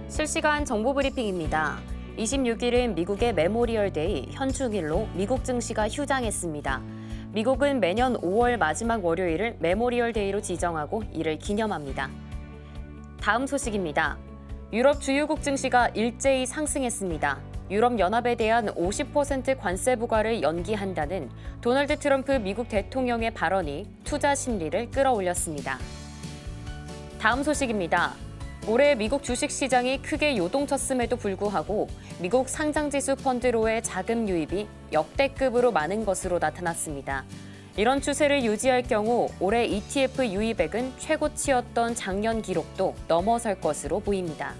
실시간 정보 브리핑입니다. 26일은 미국의 메모리얼 데이, 현충일로 미국 증시가 휴장했습니다. 미국은 매년 5월 마지막 월요일을 메모리얼 데이로 지정하고 이를 기념합니다. 다음 소식입니다. 유럽 주요국 증시가 일제히 상승했습니다. 유럽연합에 대한 50% 관세 부과를 연기한다는 도널드 트럼프 미국 대통령의 발언이 투자 심리를 끌어올렸습니다. 다음 소식입니다. 올해 미국 주식시장이 크게 요동쳤음에도 불구하고 미국 상장지수 펀드로의 자금 유입이 역대급으로 많은 것으로 나타났습니다. 이런 추세를 유지할 경우 올해 ETF 유입액은 최고치였던 작년 기록도 넘어설 것으로 보입니다.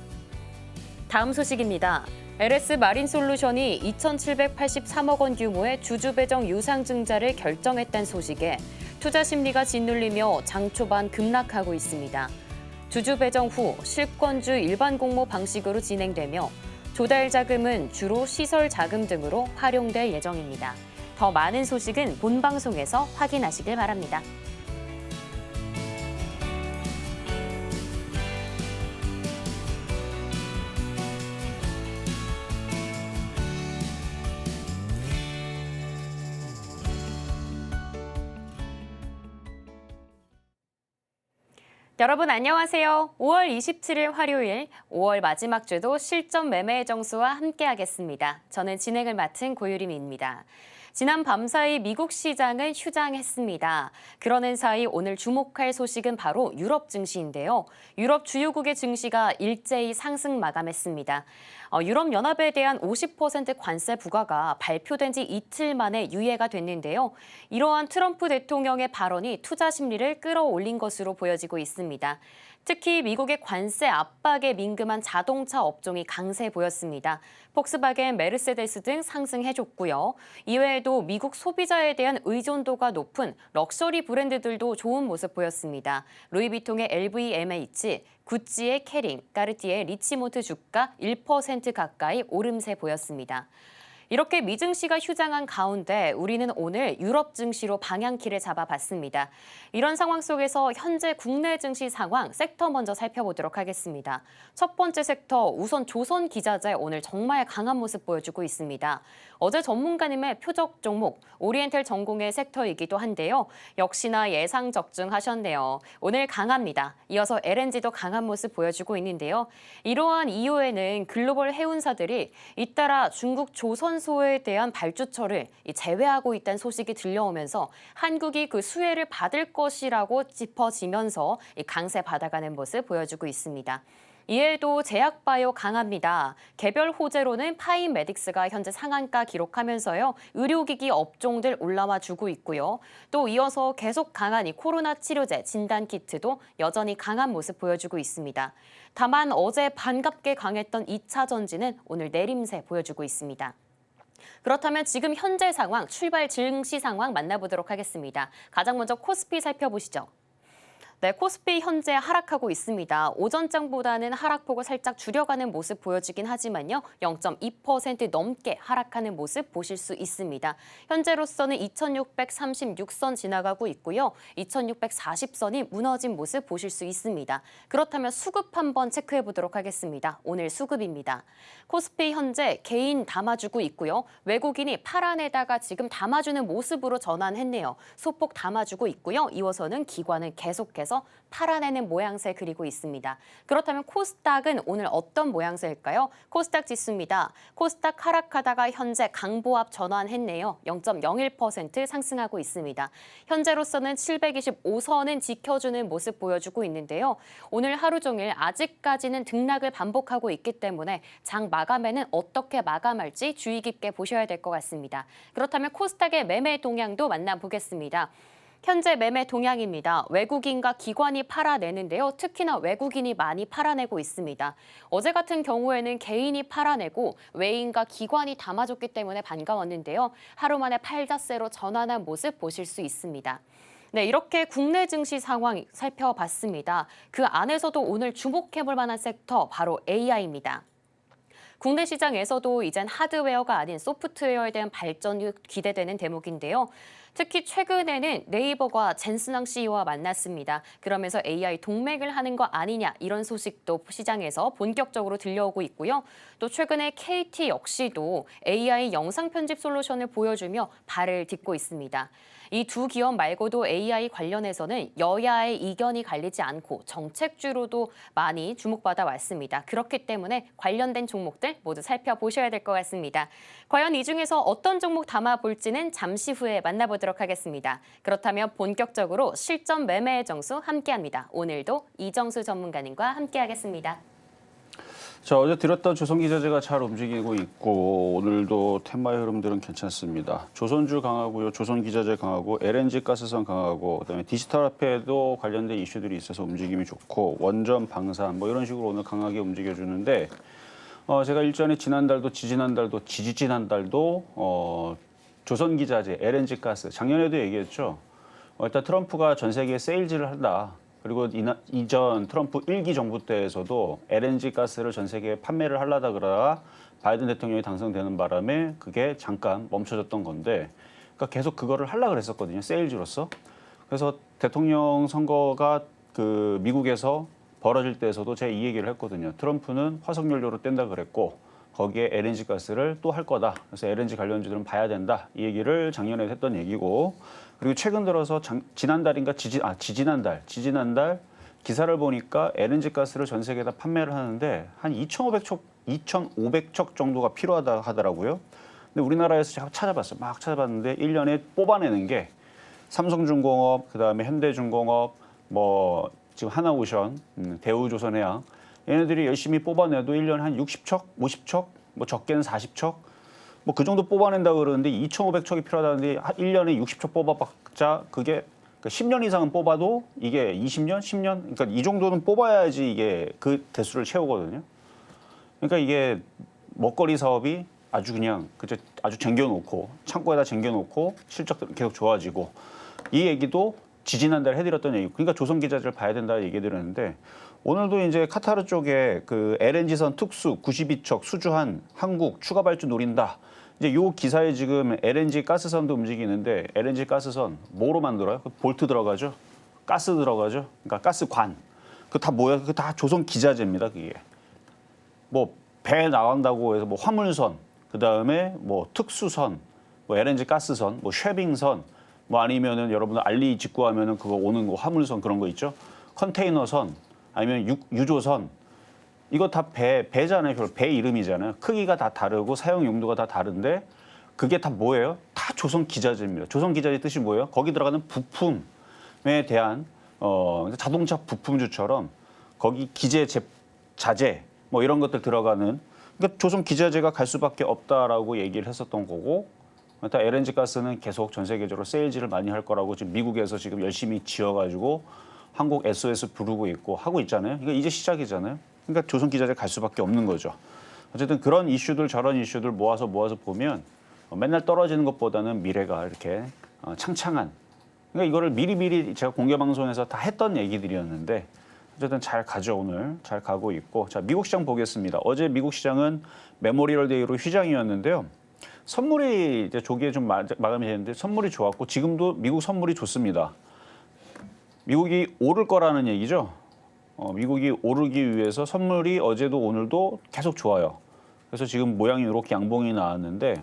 다음 소식입니다. LS 마린솔루션이 2,783억 원 규모의 주주 배정 유상증자를 결정했다는 소식에 투자 심리가 짓눌리며 장 초반 급락하고 있습니다. 주주 배정 후 실권주 일반 공모 방식으로 진행되며 조달 자금은 주로 시설 자금 등으로 활용될 예정입니다. 더 많은 소식은 본 방송에서 확인하시길 바랍니다. 여러분 안녕하세요. 5월 27일 화요일, 5월 마지막 주도 실전 매매의 정수와 함께하겠습니다. 저는 진행을 맡은 고유림입니다. 지난 밤사이 미국 시장은 휴장했습니다. 그러는 사이 오늘 주목할 소식은 바로 유럽 증시인데요. 유럽 주요국의 증시가 일제히 상승 마감했습니다. 유럽연합에 대한 50% 관세 부과가 발표된 지 이틀 만에 유예가 됐는데요. 이러한 트럼프 대통령의 발언이 투자 심리를 끌어올린 것으로 보여지고 있습니다. 특히 미국의 관세 압박에 민감한 자동차 업종이 강세 보였습니다. 폭스바겐, 메르세데스 등 상승해줬고요. 이외에도 미국 소비자에 대한 의존도가 높은 럭셔리 브랜드들도 좋은 모습 보였습니다. 루이비통의 LVMH, 구찌의 캐링, 까르띠의 리치모트 주가 1% 가까이 오름세 보였습니다. 이렇게 미 증시가 휴장한 가운데 우리는 오늘 유럽 증시로 방향키를 잡아봤습니다. 이런 상황 속에서 현재 국내 증시 상황 섹터 먼저 살펴보도록 하겠습니다. 첫 번째 섹터 우선 조선기자재 오늘 정말 강한 모습 보여주고 있습니다. 어제 전문가님의 표적 종목 오리엔탈 전공의 섹터이기도 한데요. 역시나 예상 적중하셨네요. 오늘 강합니다. 이어서 LNG도 강한 모습 보여주고 있는데요. 이러한 이유에는 글로벌 해운사들이 잇따라 중국 조선소에 대한 발주처를 제외하고 있다는 소식이 들려오면서 한국이 그 수혜를 받을 것이라고 짚어지면서 강세 받아가는 모습 보여주고 있습니다. 이에도 제약바이오 강합니다. 개별 호재로는 파이메딕스가 현재 상한가 기록하면서요. 의료기기 업종들 올라와 주고 있고요. 또 이어서 계속 강한 이 코로나 치료제 진단키트도 여전히 강한 모습 보여주고 있습니다. 다만 어제 반갑게 강했던 2차 전지는 오늘 내림세 보여주고 있습니다. 그렇다면 지금 현재 상황, 출발 증시 상황 만나보도록 하겠습니다. 가장 먼저 코스피 살펴보시죠. 네, 코스피 현재 하락하고 있습니다. 오전장보다는 하락폭을 살짝 줄여가는 모습 보여지긴 하지만요. 0.2% 넘게 하락하는 모습 보실 수 있습니다. 현재로서는 2636선 지나가고 있고요. 2640선이 무너진 모습 보실 수 있습니다. 그렇다면 수급 한번 체크해 보도록 하겠습니다. 오늘 수급입니다. 코스피 현재 개인 담아주고 있고요. 외국인이 팔아내다가 지금 담아주는 모습으로 전환했네요. 소폭 담아주고 있고요. 이어서는 기관은 계속해서 팔아내는 모양새 그리고 있습니다. 그렇다면 코스닥은 오늘 어떤 모양새일까요? 코스닥 지수입니다. 코스닥 하락하다가 현재 강보합 전환했네요. 0.01% 상승하고 있습니다. 현재로서는 725선은 지켜주는 모습 보여주고 있는데요. 오늘 하루 종일 아직까지는 등락을 반복하고 있기 때문에 장 마감에는 어떻게 마감할지 주의 깊게 보셔야 될 것 같습니다. 그렇다면 코스닥의 매매 동향도 만나보겠습니다. 현재 매매 동향입니다. 외국인과 기관이 팔아내는데요. 특히나 외국인이 많이 팔아내고 있습니다. 어제 같은 경우에는 개인이 팔아내고 외인과 기관이 담아줬기 때문에 반가웠는데요. 하루 만에 팔자세로 전환한 모습 보실 수 있습니다. 네, 이렇게 국내 증시 상황 살펴봤습니다. 그 안에서도 오늘 주목해볼 만한 섹터 바로 AI입니다. 국내 시장에서도 이젠 하드웨어가 아닌 소프트웨어에 대한 발전이 기대되는 대목인데요. 특히 최근에는 네이버가 젠슨왕 CEO와 만났습니다. 그러면서 AI 동맹을 하는 거 아니냐 이런 소식도 시장에서 본격적으로 들려오고 있고요. 또 최근에 KT 역시도 AI 영상 편집 솔루션을 보여주며 발을 딛고 있습니다. 이 두 기업 말고도 AI 관련해서는 여야의 이견이 갈리지 않고 정책주로도 많이 주목받아 왔습니다. 그렇기 때문에 관련된 종목들 모두 살펴보셔야 될 것 같습니다. 과연 이 중에서 어떤 종목 담아볼지는 잠시 후에 만나보도록 하겠습니다. 그렇다면 본격적으로 실전 매매의 정수 함께합니다. 오늘도 이정수 전문가님과 함께하겠습니다. 자, 어제 들었던 조선기자재가 잘 움직이고 있고 오늘도 테마의 흐름들은 괜찮습니다. 조선주 강하고요, 조선기자재 강하고, LNG 가스선 강하고, 그다음에 디지털 화폐도 관련된 이슈들이 있어서 움직임이 좋고, 원전, 방산 뭐 이런 식으로 오늘 강하게 움직여주는데 제가 일전에 지난달도 지지난달도 지지난달도 조선기자재, LNG 가스 작년에도 얘기했죠. 일단 트럼프가 전 세계에 세일즈를 한다. 그리고 이전 트럼프 1기 정부 때에서도 LNG 가스를 전 세계에 판매를 하려다 그러다가 바이든 대통령이 당선되는 바람에 그게 잠깐 멈춰졌던 건데, 그러니까 계속 그거를 하려고 그랬었거든요. 세일즈로서. 그래서 대통령 선거가 그 미국에서 벌어질 때에서도 제가 이 얘기를 했거든요. 트럼프는 화석연료로 뗀다 그랬고 거기에 LNG 가스를 또 할 거다. 그래서 LNG 관련주들은 봐야 된다. 이 얘기를 작년에 했던 얘기고, 그리고 최근 들어서 지난달인가 지지난달 기사를 보니까 LNG 가스를 전 세계에다 판매를 하는데 한 2,500척 정도가 필요하다 하더라고요. 근데 우리나라에서 제가 찾아봤어요. 막 찾아봤는데 1년에 뽑아내는 게 삼성중공업, 그다음에 현대중공업, 뭐 지금 하나오션, 대우조선해양, 얘네들이 열심히 뽑아내도 1년에 한 60척, 50척, 뭐 적게는 40척, 뭐 그 정도 뽑아낸다고 그러는데 2,500척이 필요하다는데 1년에 60척 뽑아봤자 그게 10년 이상은 뽑아도 이게 20년, 10년, 그러니까 이 정도는 뽑아야지 이게 그 대수를 채우거든요. 그러니까 이게 먹거리 사업이 아주 그냥 아주 쟁겨놓고 창고에다 쟁겨놓고 실적 계속 좋아지고, 이 얘기도 지지난달 해드렸던 얘기. 그러니까 조선기자재를 봐야 된다 얘기 드렸는데, 오늘도 이제 카타르 쪽에 그 LNG선 특수 92척 수주한 한국 추가 발주 노린다. 이제 요 기사에 지금 LNG 가스선도 움직이는데, LNG 가스선 뭐로 만들어요? 볼트 들어가죠. 가스 들어가죠. 그러니까 가스관. 그 다 뭐야? 그 다 조선기자재입니다. 그게. 뭐 배 나간다고 해서 뭐 화물선, 그다음에 뭐 특수선, 뭐 LNG 가스선, 뭐 쉐빙선, 뭐 아니면은 여러분들 알리 직구하면은 그거 오는 거 화물선 그런 거 있죠. 컨테이너선, 아니면 유조선. 이거 다 배잖아요. 배 이름이잖아요. 크기가 다 다르고 사용 용도가 다 다른데 그게 다 뭐예요? 다 조선기자재입니다. 조선기자재 뜻이 뭐예요? 거기 들어가는 부품에 대한 자동차 부품주처럼 거기 자재 뭐 이런 것들 들어가는, 그러니까 조선기자재가 갈 수밖에 없다라고 얘기를 했었던 거고, 일단 LNG 가스는 계속 전 세계적으로 세일즈를 많이 할 거라고 지금 미국에서 지금 열심히 지어가지고 한국 SOS 부르고 있고 하고 있잖아요. 이거 이제 시작이잖아요. 그러니까 조선기자재 갈 수밖에 없는 거죠. 어쨌든 그런 이슈들 저런 이슈들 모아서 보면 맨날 떨어지는 것보다는 미래가 이렇게 창창한, 그러니까 이거를 미리미리 제가 공개방송에서 다 했던 얘기들이었는데 어쨌든 잘 가죠. 오늘 잘 가고 있고. 자, 미국 시장 보겠습니다. 어제 미국 시장은 메모리얼 데이로 휴장이었는데요. 선물이 이제 조기에 좀 마감이 되는데 선물이 좋았고, 지금도 미국 선물이 좋습니다. 미국이 오를 거라는 얘기죠. 미국이 오르기 위해서 선물이 어제도 오늘도 계속 좋아요. 그래서 지금 모양이 이렇게 양봉이 나왔는데,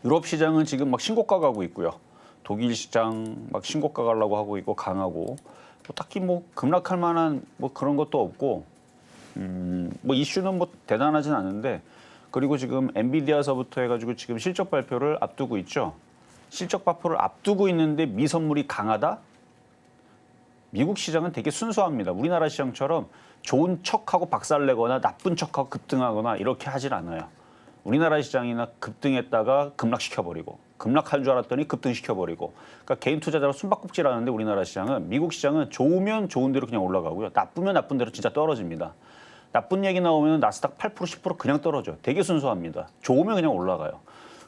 유럽 시장은 지금 막 신고가 가고 있고요. 독일 시장 막 신고가 가려고 하고 있고 강하고, 뭐 딱히 뭐 급락할 만한 뭐 그런 것도 없고, 뭐 이슈는 뭐 대단하진 않은데, 그리고 지금 엔비디아서부터 해가지고 지금 실적 발표를 앞두고 있죠. 실적 발표를 앞두고 있는데 미선물이 강하다? 미국 시장은 되게 순수합니다. 우리나라 시장처럼 좋은 척하고 박살내거나 나쁜 척하고 급등하거나 이렇게 하질 않아요. 우리나라 시장이나 급등했다가 급락시켜버리고, 급락할 줄 알았더니 급등시켜버리고, 그러니까 개인 투자자로 숨바꼭질하는데 우리나라 시장은, 미국 시장은 좋으면 좋은 대로 그냥 올라가고요. 나쁘면 나쁜 대로 진짜 떨어집니다. 나쁜 얘기 나오면 나스닥 8%, 10% 그냥 떨어져. 되게 순수합니다. 좋으면 그냥 올라가요.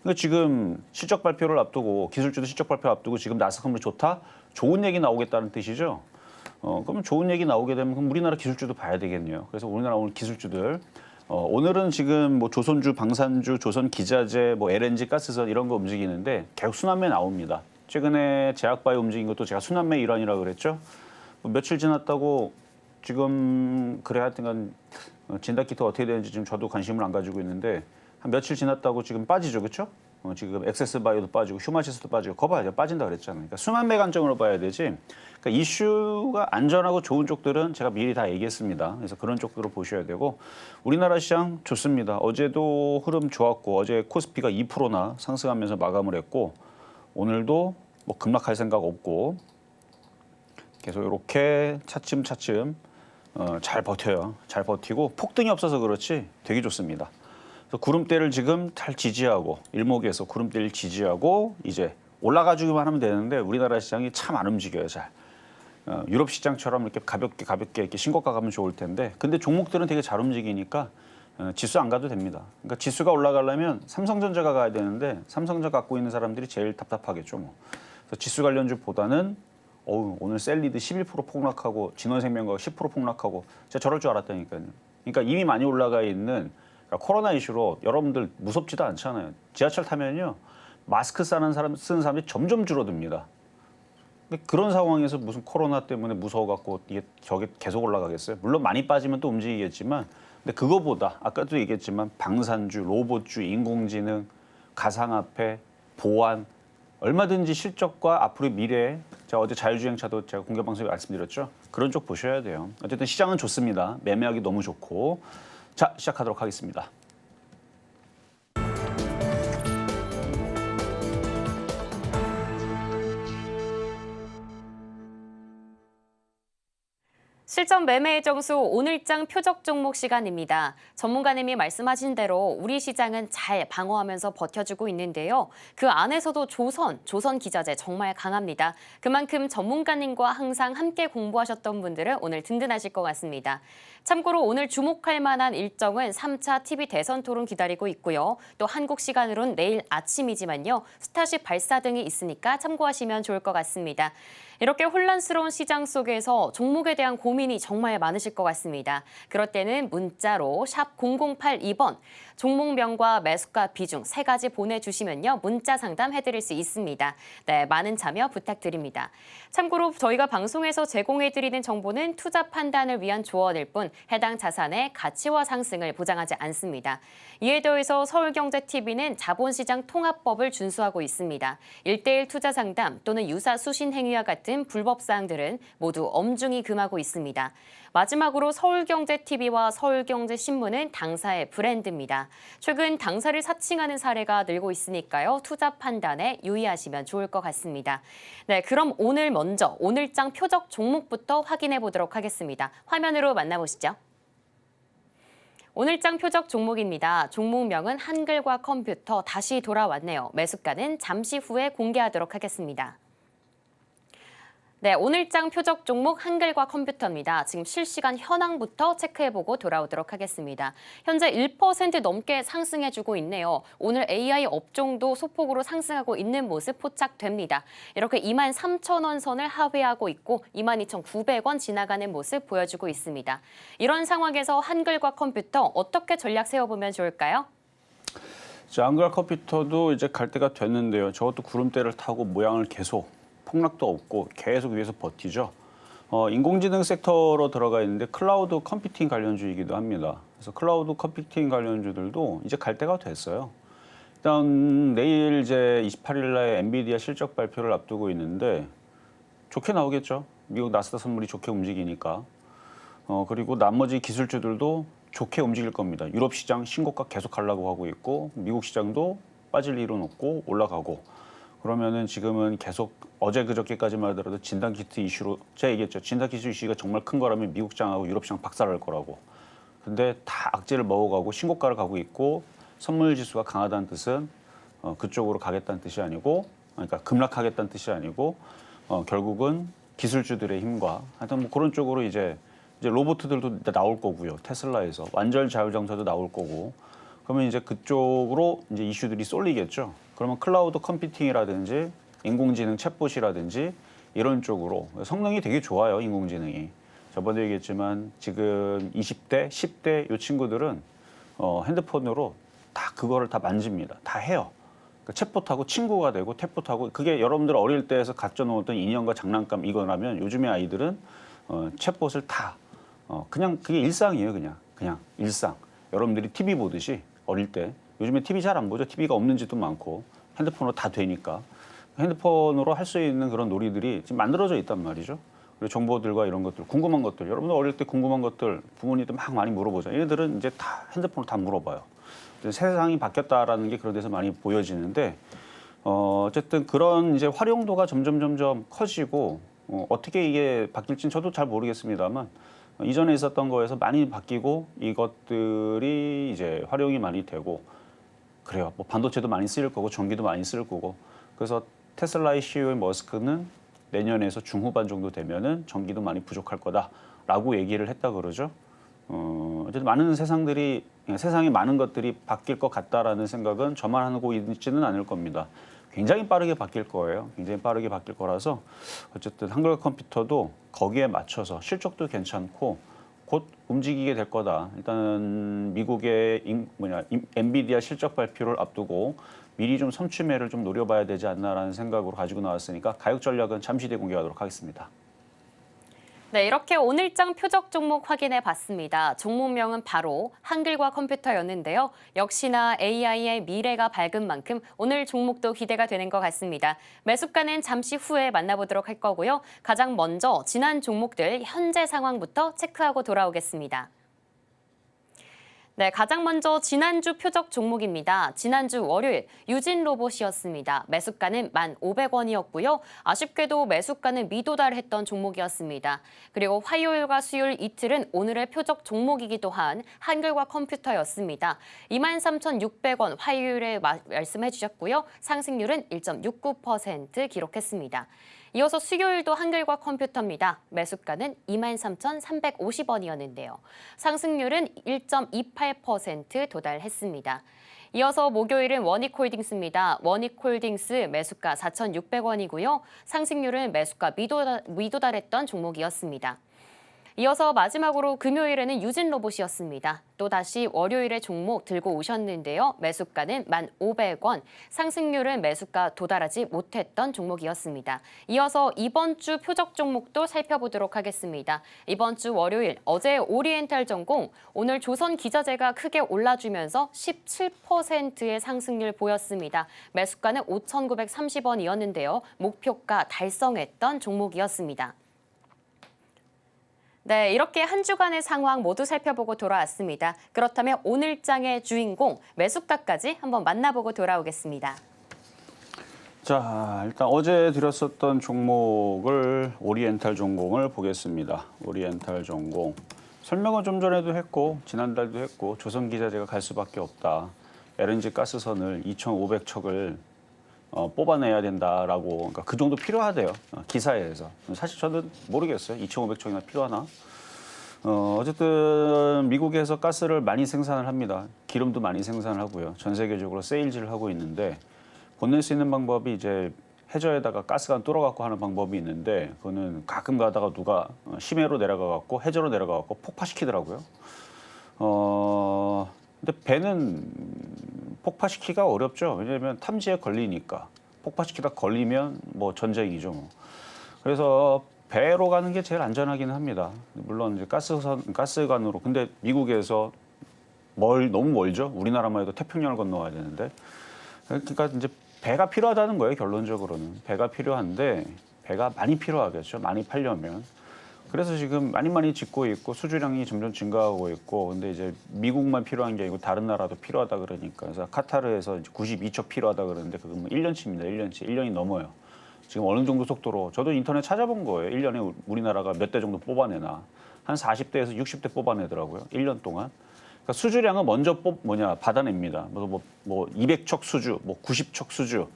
그러니까 지금 실적 발표를 앞두고, 기술주도 실적 발표 앞두고 지금 나스닥 선물이 좋다? 좋은 얘기 나오겠다는 뜻이죠. 그러면 좋은 얘기 나오게 되면 그럼 우리나라 기술주도 봐야 되겠네요. 그래서 우리나라 오늘 기술주들, 오늘은 지금 뭐 조선주, 방산주, 조선기자재, 뭐 LNG, 가스선 이런 거 움직이는데 계속 순환매 나옵니다. 최근에 제약바이오 움직인 것도 제가 순환매 일환이라고 그랬죠. 뭐 며칠 지났다고 지금 그래 하여튼간 진단키트 어떻게 되는지 지금 저도 관심을 안 가지고 있는데 한 며칠 지났다고 지금 빠지죠, 그렇죠? 지금 엑세스바이오도 빠지고 휴마시스도 빠지고 거 봐야죠, 빠진다 그랬잖아요. 그러니까 순환매 관점으로 봐야 되지. 그러니까 이슈가 안전하고 좋은 쪽들은 제가 미리 다 얘기했습니다. 그래서 그런 쪽으로 보셔야 되고 우리나라 시장 좋습니다. 어제도 흐름 좋았고 어제 코스피가 2%나 상승하면서 마감을 했고 오늘도 뭐 급락할 생각 없고 계속 이렇게 차츰차츰 잘 버텨요. 잘 버티고 폭등이 없어서 그렇지 되게 좋습니다. 그래서 구름대를 지금 잘 지지하고 일목에서 구름대를 지지하고 이제 올라가주기만 하면 되는데 우리나라 시장이 참 안 움직여요. 잘. 유럽 시장처럼 이렇게 가볍게 이렇게 신고가 가면 좋을 텐데 근데 종목들은 되게 잘 움직이니까 지수 안 가도 됩니다. 그러니까 지수가 올라가려면 삼성전자가 가야 되는데 삼성전자 갖고 있는 사람들이 제일 답답하겠죠. 뭐. 그래서 지수 관련주보다는 오늘 셀리드 11% 폭락하고 진원생명과학 10% 폭락하고 제가 저럴 줄 알았다니까요. 그러니까 이미 많이 올라가 있는 그러니까 코로나 이슈로 여러분들 무섭지도 않잖아요. 지하철 타면요 마스크 쓰는 사람들이 점점 줄어듭니다. 그런 상황에서 무슨 코로나 때문에 무서워갖고 이게 저게 계속 올라가겠어요? 물론 많이 빠지면 또 움직이겠지만 근데 그거보다 아까도 얘기했지만 방산주, 로봇주, 인공지능, 가상화폐, 보안 얼마든지 실적과 앞으로의 미래에 제가 어제 자율주행차도 제가 공개방송에 말씀드렸죠. 그런 쪽 보셔야 돼요. 어쨌든 시장은 좋습니다. 매매하기 너무 좋고 자 시작하도록 하겠습니다. 실전 매매의 정수 오늘장 표적 종목 시간입니다. 전문가님이 말씀하신 대로 우리 시장은 잘 방어하면서 버텨주고 있는데요. 그 안에서도 조선 기자재 정말 강합니다. 그만큼 전문가님과 항상 함께 공부하셨던 분들은 오늘 든든하실 것 같습니다. 참고로 오늘 주목할 만한 일정은 3차 TV 대선 토론 기다리고 있고요. 또 한국 시간으로는 내일 아침이지만요. 스타쉽 발사 등이 있으니까 참고하시면 좋을 것 같습니다. 이렇게 혼란스러운 시장 속에서 종목에 대한 고민이 정말 많으실 것 같습니다. 그럴 때는 문자로 샵 0082번 종목명과 매수가 비중 3가지 보내주시면요. 문자 상담 해드릴 수 있습니다. 네, 많은 참여 부탁드립니다. 참고로 저희가 방송에서 제공해드리는 정보는 투자 판단을 위한 조언일 뿐 해당 자산의 가치와 상승을 보장하지 않습니다. 이에 더해서 서울경제TV는 자본시장 통합법을 준수하고 있습니다. 1:1 투자 상담 또는 유사 수신 행위와 같은 불법 사항들은 모두 엄중히 금하고 있습니다. 마지막으로 서울경제TV와 서울경제신문은 당사의 브랜드입니다. 최근 당사를 사칭하는 사례가 늘고 있으니까요. 투자 판단에 유의하시면 좋을 것 같습니다. 네, 그럼 오늘 먼저 오늘장 표적 종목부터 확인해 보도록 하겠습니다. 화면으로 만나보시죠. 오늘장 표적 종목입니다. 종목명은 한글과 컴퓨터 다시 돌아왔네요. 매수가는 잠시 후에 공개하도록 하겠습니다. 네, 오늘장 표적 종목 한글과 컴퓨터입니다. 지금 실시간 현황부터 체크해보고 돌아오도록 하겠습니다. 현재 1% 넘게 상승해주고 있네요. 오늘 AI 업종도 소폭으로 상승하고 있는 모습 포착됩니다. 이렇게 23,000원 선을 하회하고 있고 22,900원 지나가는 모습 보여주고 있습니다. 이런 상황에서 한글과 컴퓨터 어떻게 전략 세워보면 좋을까요? 자, 한글과 컴퓨터도 이제 갈 때가 됐는데요. 저것도 구름대를 타고 모양을 계속 폭락도 없고 계속 위에서 버티죠. 인공지능 섹터로 들어가 있는데 클라우드 컴퓨팅 관련주이기도 합니다. 그래서 클라우드 컴퓨팅 관련주들도 이제 갈 때가 됐어요. 일단 내일 이제 28일 날 엔비디아 실적 발표를 앞두고 있는데 좋게 나오겠죠. 미국 나스닥 선물이 좋게 움직이니까. 그리고 나머지 기술주들도 좋게 움직일 겁니다. 유럽 시장 신고가 계속 가려고 하고 있고 미국 시장도 빠질 일은 없고 올라가고 그러면은 지금은 계속 어제 그저께까지만 하더라도 진단키트 이슈로 제가 얘기했죠. 진단키트 이슈가 정말 큰 거라면 미국 시장하고 유럽 시장 박살날 거라고. 근데 다 악재를 먹어가고 신고가를 가고 있고 선물 지수가 강하다는 뜻은 그쪽으로 가겠다는 뜻이 아니고 그러니까 급락하겠다는 뜻이 아니고 결국은 기술주들의 힘과 하여튼 뭐 그런 쪽으로 이제 로봇들도 나올 거고요. 테슬라에서 완전 자율정차도 나올 거고 그러면 이제 그쪽으로 이제 이슈들이 쏠리겠죠. 그러면 클라우드 컴퓨팅이라든지 인공지능 챗봇이라든지 이런 쪽으로 성능이 되게 좋아요. 인공지능이. 저번에 얘기했지만 지금 20대, 10대 이 친구들은 핸드폰으로 다 그거를 다 만집니다. 다 해요. 그러니까 챗봇하고 친구가 되고 탭봇하고 그게 여러분들 어릴 때에서 갖춰 놓았던 인형과 장난감 이거라면 요즘의 아이들은 챗봇을 다 그냥 그게 일상이에요. 그냥 일상. 여러분들이 TV 보듯이 어릴 때 요즘에 TV 잘 안 보죠. TV가 없는 집도 많고 핸드폰으로 다 되니까 핸드폰으로 할 수 있는 그런 놀이들이 지금 만들어져 있단 말이죠. 그리고 정보들과 이런 것들, 궁금한 것들, 여러분들 어릴 때 궁금한 것들 부모님들 막 많이 물어보죠. 얘들은 이제 다 핸드폰으로 다 물어봐요. 세상이 바뀌었다라는 게 그런 데서 많이 보여지는데 어쨌든 그런 이제 활용도가 점점 커지고 어떻게 이게 바뀔지는 저도 잘 모르겠습니다만 이전에 있었던 거에서 많이 바뀌고 이것들이 이제 활용이 많이 되고 그래요. 뭐 반도체도 많이 쓰일 거고 전기도 많이 쓰일 거고 그래서 테슬라의 CEO 머스크는 내년에서 중후반 정도 되면은 전기도 많이 부족할 거다라고 얘기를 했다 그러죠. 어쨌든 많은 세상에 많은 것들이 바뀔 것 같다라는 생각은 저만 하고 있지는 않을 겁니다. 굉장히 빠르게 바뀔 거예요. 굉장히 빠르게 바뀔 거라서 어쨌든 한글 컴퓨터도 거기에 맞춰서 실적도 괜찮고 곧 움직이게 될 거다. 일단은 미국의 엔비디아 실적 발표를 앞두고 미리 좀 선취매를 좀 노려봐야 되지 않나라는 생각으로 가지고 나왔으니까 가격 전략은 잠시 뒤에 공개하도록 하겠습니다. 네, 이렇게 오늘장 표적 종목 확인해 봤습니다. 종목명은 바로 한글과 컴퓨터였는데요. 역시나 AI의 미래가 밝은 만큼 오늘 종목도 기대가 되는 것 같습니다. 매수가는 잠시 후에 만나보도록 할 거고요. 가장 먼저 지난 종목들 현재 상황부터 체크하고 돌아오겠습니다. 네, 가장 먼저 지난주 표적 종목입니다. 지난주 월요일 유진로봇이었습니다. 매수가는 1,500원이었고요. 아쉽게도 매수가는 미도달했던 종목이었습니다. 그리고 화요일과 수요일 이틀은 오늘의 표적 종목이기도 한 한글과 컴퓨터였습니다. 23,600원 화요일에 말씀해 주셨고요. 상승률은 1.69% 기록했습니다. 이어서 수요일도 한글과 컴퓨터입니다. 매수가는 23,350원이었는데요. 상승률은 1.28% 도달했습니다. 이어서 목요일은 원익홀딩스입니다. 원익홀딩스 매수가 4,600원이고요. 상승률은 매수가 미도달했던 종목이었습니다. 이어서 마지막으로 금요일에는 유진로봇이었습니다. 또다시 월요일에 종목 들고 오셨는데요. 매수가는 1,500원, 상승률은 매수가 도달하지 못했던 종목이었습니다. 이어서 이번 주 표적 종목도 살펴보도록 하겠습니다. 이번 주 월요일, 어제 오리엔탈 전공, 오늘 조선기자재가 크게 올라주면서 17%의 상승률 보였습니다. 매수가는 5,930원이었는데요. 목표가 달성했던 종목이었습니다. 네, 이렇게 한 주간의 상황 모두 살펴보고 돌아왔습니다. 그렇다면 오늘장의 주인공 매수가까지 한번 만나보고 돌아오겠습니다. 자, 일단 어제 드렸었던 종목을 오리엔탈 전공을 보겠습니다. 오리엔탈 전공. 설명은 좀 전에도 했고 지난달도 했고 조선기자재가 갈 수밖에 없다. LNG 가스선을 2,500척을 뽑아내야 된다라고, 그러니까 그 정도 필요하대요. 기사에서. 사실 저는 모르겠어요. 2,500척이나 필요하나? 어쨌든 미국에서 가스를 많이 생산을 합니다. 기름도 많이 생산을 하고요. 전 세계적으로 세일즈를 하고 있는데 보낼 수 있는 방법이 이제 해저에다가 가스가 뚫어갖고 하는 방법이 있는데 그거는 가끔 가다가 누가 심해로 내려가갖고 해저로 내려가갖고 폭파시키더라고요. 근데 배는 폭파시키기가 어렵죠. 왜냐하면 탐지에 걸리니까. 폭파시키다 걸리면 뭐 전쟁이죠. 뭐. 그래서 배로 가는 게 제일 안전하기는 합니다. 물론 이제 가스관으로. 근데 미국에서 너무 멀죠. 우리나라만 해도 태평양을 건너와야 되는데. 그러니까 이제 배가 필요하다는 거예요. 결론적으로는 배가 필요한데 배가 많이 필요하겠죠. 많이 팔려면. 그래서 지금 많이 짓고 있고 수주량이 점점 증가하고 있고 근데 이제 미국만 필요한 게 아니고 다른 나라도 필요하다 그러니까 그래서 카타르에서 이제 92척 필요하다 그러는데 그건 뭐 1년치입니다. 1년이 넘어요. 지금 어느 정도 속도로 저도 인터넷 찾아본 거예요. 1년에 우리나라가 몇 대 정도 뽑아내나 한 40대에서 60대 뽑아내더라고요. 1년 동안. 그러니까 수주량은 먼저 받아냅니다. 뭐 200척 수주, 뭐 90척 수주.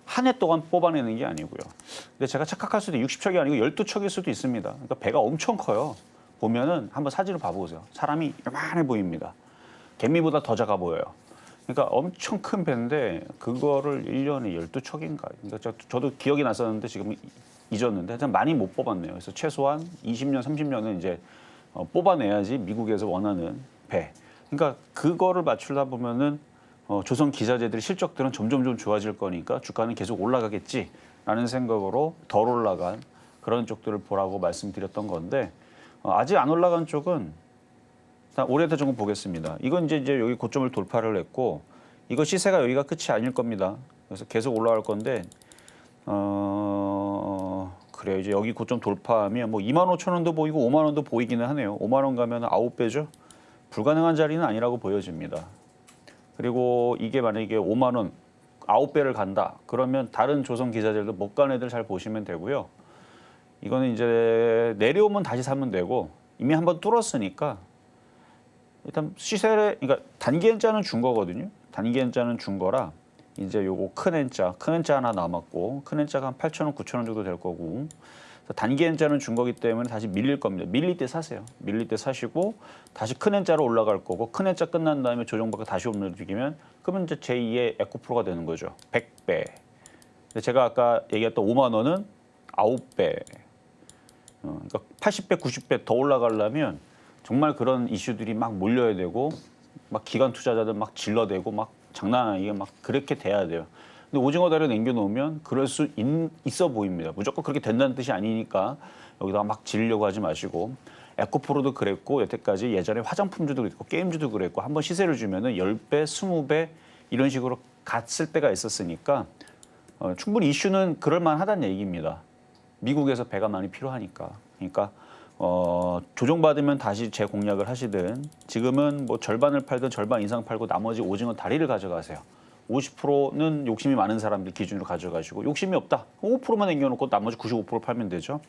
한 해 동안 뽑아내는 게 아니고요. 근데 제가 착각할 수도 60척이 아니고 12척일 수도 있습니다. 그러니까 배가 엄청 커요. 보면은 한번 사진을 봐보세요. 사람이 요만해 보입니다. 개미보다 더 작아 보여요. 그러니까 엄청 큰 배인데 그거를 1년에 12척인가. 그러니까 저도 기억이 났었는데 지금 잊었는데 많이 못 뽑았네요. 그래서 최소한 20년, 30년은 이제 뽑아내야지 미국에서 원하는 배. 그러니까 그거를 맞추다 보면은 조선 기자재들의 실적들은 점점 좀 좋아질 거니까 주가는 계속 올라가겠지라는 생각으로 덜 올라간 그런 쪽들을 보라고 말씀드렸던 건데 아직 안 올라간 쪽은 올해부터 조금 보겠습니다. 이건 이제 여기 고점을 돌파를 했고 이거 시세가 여기가 끝이 아닐 겁니다. 그래서 계속 올라갈 건데 그래요. 이제 여기 고점 돌파하면 뭐 25,000원도 보이고 5만 원도 보이기는 하네요. 5만 원 가면 9배죠. 불가능한 자리는 아니라고 보여집니다. 그리고 이게 만약에 5만 원 9배를 간다. 그러면 다른 조선 기자들도 못 간 애들 잘 보시면 되고요. 이거는 이제 내려오면 다시 사면 되고 이미 한번 뚫었으니까 일단 시세를 그러니까 단기 N자는 준 거거든요. 단기 N자는 준 거라 이제 요거 큰 N자 하나 남았고 큰 N자가 한 8,000원, 9,000원 정도 될 거고 단기 N자는 준 거기 때문에 다시 밀릴 겁니다. 밀릴 때 사세요. 밀릴 때 사시고 다시 큰 N자로 올라갈 거고 큰 N자 끝난 다음에 조정받고 다시 움직이면 그러면 이제 제2의 에코프로가 되는 거죠. 100배. 제가 아까 얘기했던 5만 원은 9배. 그러니까 80배, 90배 더 올라가려면 정말 그런 이슈들이 막 몰려야 되고 막 기관 투자자들 막 질러대고 막 장난 아니게 막 그렇게 돼야 돼요. 근데 오징어 다리에 남겨놓으면 그럴 수 있어 보입니다. 무조건 그렇게 된다는 뜻이 아니니까 여기다가 막 지르려고 하지 마시고 에코프로도 그랬고 여태까지 예전에 화장품주도 그랬고 게임주도 그랬고 한번 시세를 주면은 10배, 20배 이런 식으로 갔을 때가 있었으니까 충분히 이슈는 그럴 만하다는 얘기입니다. 미국에서 배가 많이 필요하니까. 그러니까 조정받으면 다시 재공략을 하시든 지금은 뭐 절반을 팔든 절반 이상 팔고 나머지 오징어 다리를 가져가세요. 50%는 욕심이 많은 사람들 기준으로 가져가시고 욕심이 없다. 5%만 남겨놓고 나머지 95% 팔면 되죠.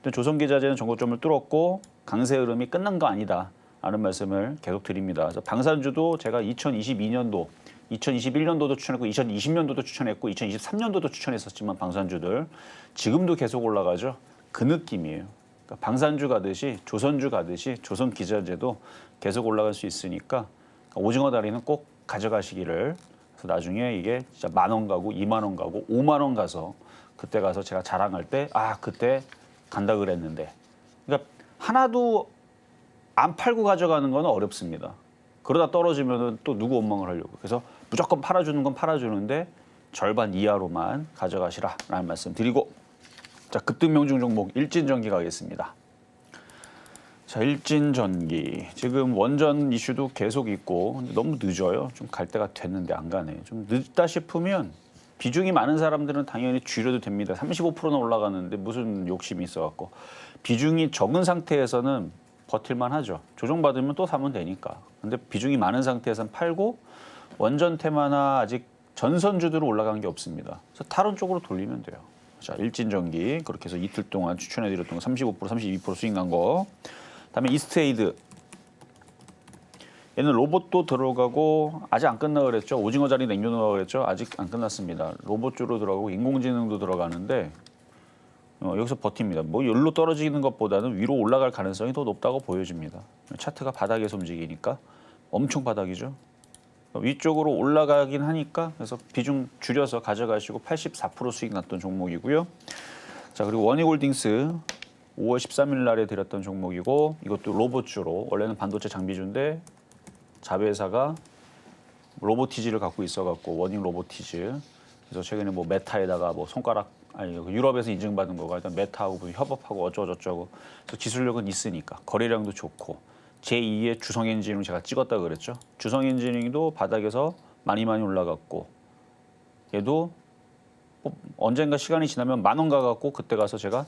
근데 조선기자재는 전고점을 뚫었고 강세 흐름이 끝난 거 아니다. 라는 말씀을 계속 드립니다. 그래서 방산주도 제가 2022년도, 2021년도도 추천했고 2020년도도 추천했고 2023년도도 추천했었지만 방산주들 지금도 계속 올라가죠. 그 느낌이에요. 그러니까 방산주 가듯이 조선주 가듯이 조선기자재도 계속 올라갈 수 있으니까 오징어 다리는 꼭 가져가시기를. 그래서 나중에 이게 진짜 10,000원 가고 2만 원 가고 5만 원 가서 그때 가서 제가 자랑할 때 그때 간다 그랬는데. 그러니까 하나도 안 팔고 가져가는 건 어렵습니다. 그러다 떨어지면은 또 누구 원망을 하려고. 그래서 무조건 팔아주는 건 팔아주는데 절반 이하로만 가져가시라라는 말씀 드리고. 자, 급등명중 종목 일진전기 가겠습니다. 자, 일진전기 지금 원전 이슈도 계속 있고 너무 늦어요. 좀 갈 때가 됐는데 안 가네. 좀 늦다 싶으면 비중이 많은 사람들은 당연히 줄여도 됩니다. 35%는 올라가는데 무슨 욕심이 있어갖고 비중이 적은 상태에서는 버틸만 하죠. 조정받으면 또 사면 되니까. 근데 비중이 많은 상태에서는 팔고 원전 테마나 아직 전선주들은 올라간 게 없습니다. 그래서 다른 쪽으로 돌리면 돼요. 자, 일진전기 그렇게 해서 이틀 동안 추천해드렸던 거 35%, 32% 수익 난 거. 다음에 이스트에이드. 얘는 로봇도 들어가고 아직 안 끝나 그랬죠. 오징어 자리 남겨놓으라고 그랬죠. 아직 안 끝났습니다. 로봇주로 들어가고 인공지능도 들어가는데 여기서 버팁니다. 뭐 열로 떨어지는 것보다는 위로 올라갈 가능성이 더 높다고 보여집니다. 차트가 바닥에서 움직이니까 엄청 바닥이죠. 위쪽으로 올라가긴 하니까 그래서 비중 줄여서 가져가시고 84% 수익 났던 종목이고요. 자, 그리고 원희홀딩스 5월 13일 날에 드렸던 종목이고 이것도 로봇주로 원래는 반도체 장비주인데 자회사가 로보티지를 갖고 있어갖고 워닝 로보티즈. 그래서 최근에 뭐 메타에다가 뭐 손가락 유럽에서 인증받은 거가 일단 메타하고 협업하고 어쩌고저쩌고. 그래서 기술력은 있으니까 거래량도 좋고 제2의 주성 엔지니어링 제가 찍었다 그랬죠. 주성 엔지니어링도 바닥에서 많이 올라갔고 얘도 언젠가 시간이 지나면 10,000원 가갖고 그때 가서 제가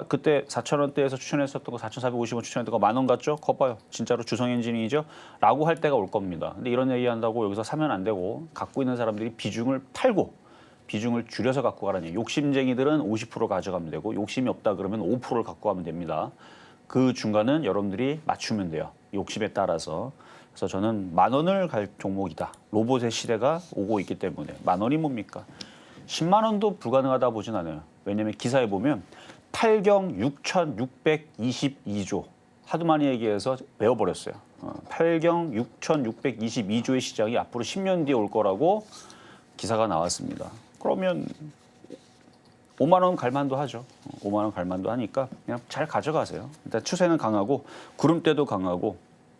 그때 4,000원대에서 추천했었던 거 4,450원 추천했던 거 10,000원 갔죠? 거 봐요. 진짜로 주성 엔지니어링이죠? 라고 할 때가 올 겁니다. 근데 이런 얘기한다고 여기서 사면 안 되고 갖고 있는 사람들이 비중을 팔고 비중을 줄여서 갖고 가라니. 욕심쟁이들은 50% 가져가면 되고 욕심이 없다 그러면 5%를 갖고 가면 됩니다. 그 중간은 여러분들이 맞추면 돼요. 욕심에 따라서. 그래서 저는 10,000원을 갈 종목이다. 로봇의 시대가 오고 있기 때문에. 10,000원이 뭡니까? 10만 원도 불가능하다 보진 않아요. 왜냐하면 기사에 보면 8경 6,622조. 하도 많이 얘기해서 외워버렸어요. 8경 6,622조의 시장이 앞으로 10년 뒤에 올 거라고 기사가 나왔습니다. 그러면 5만 원 갈만도 하죠. 5만 원 갈만도 하니까 그냥 잘 가져가세요. 일단 추세는 강하고 구름대도 강하고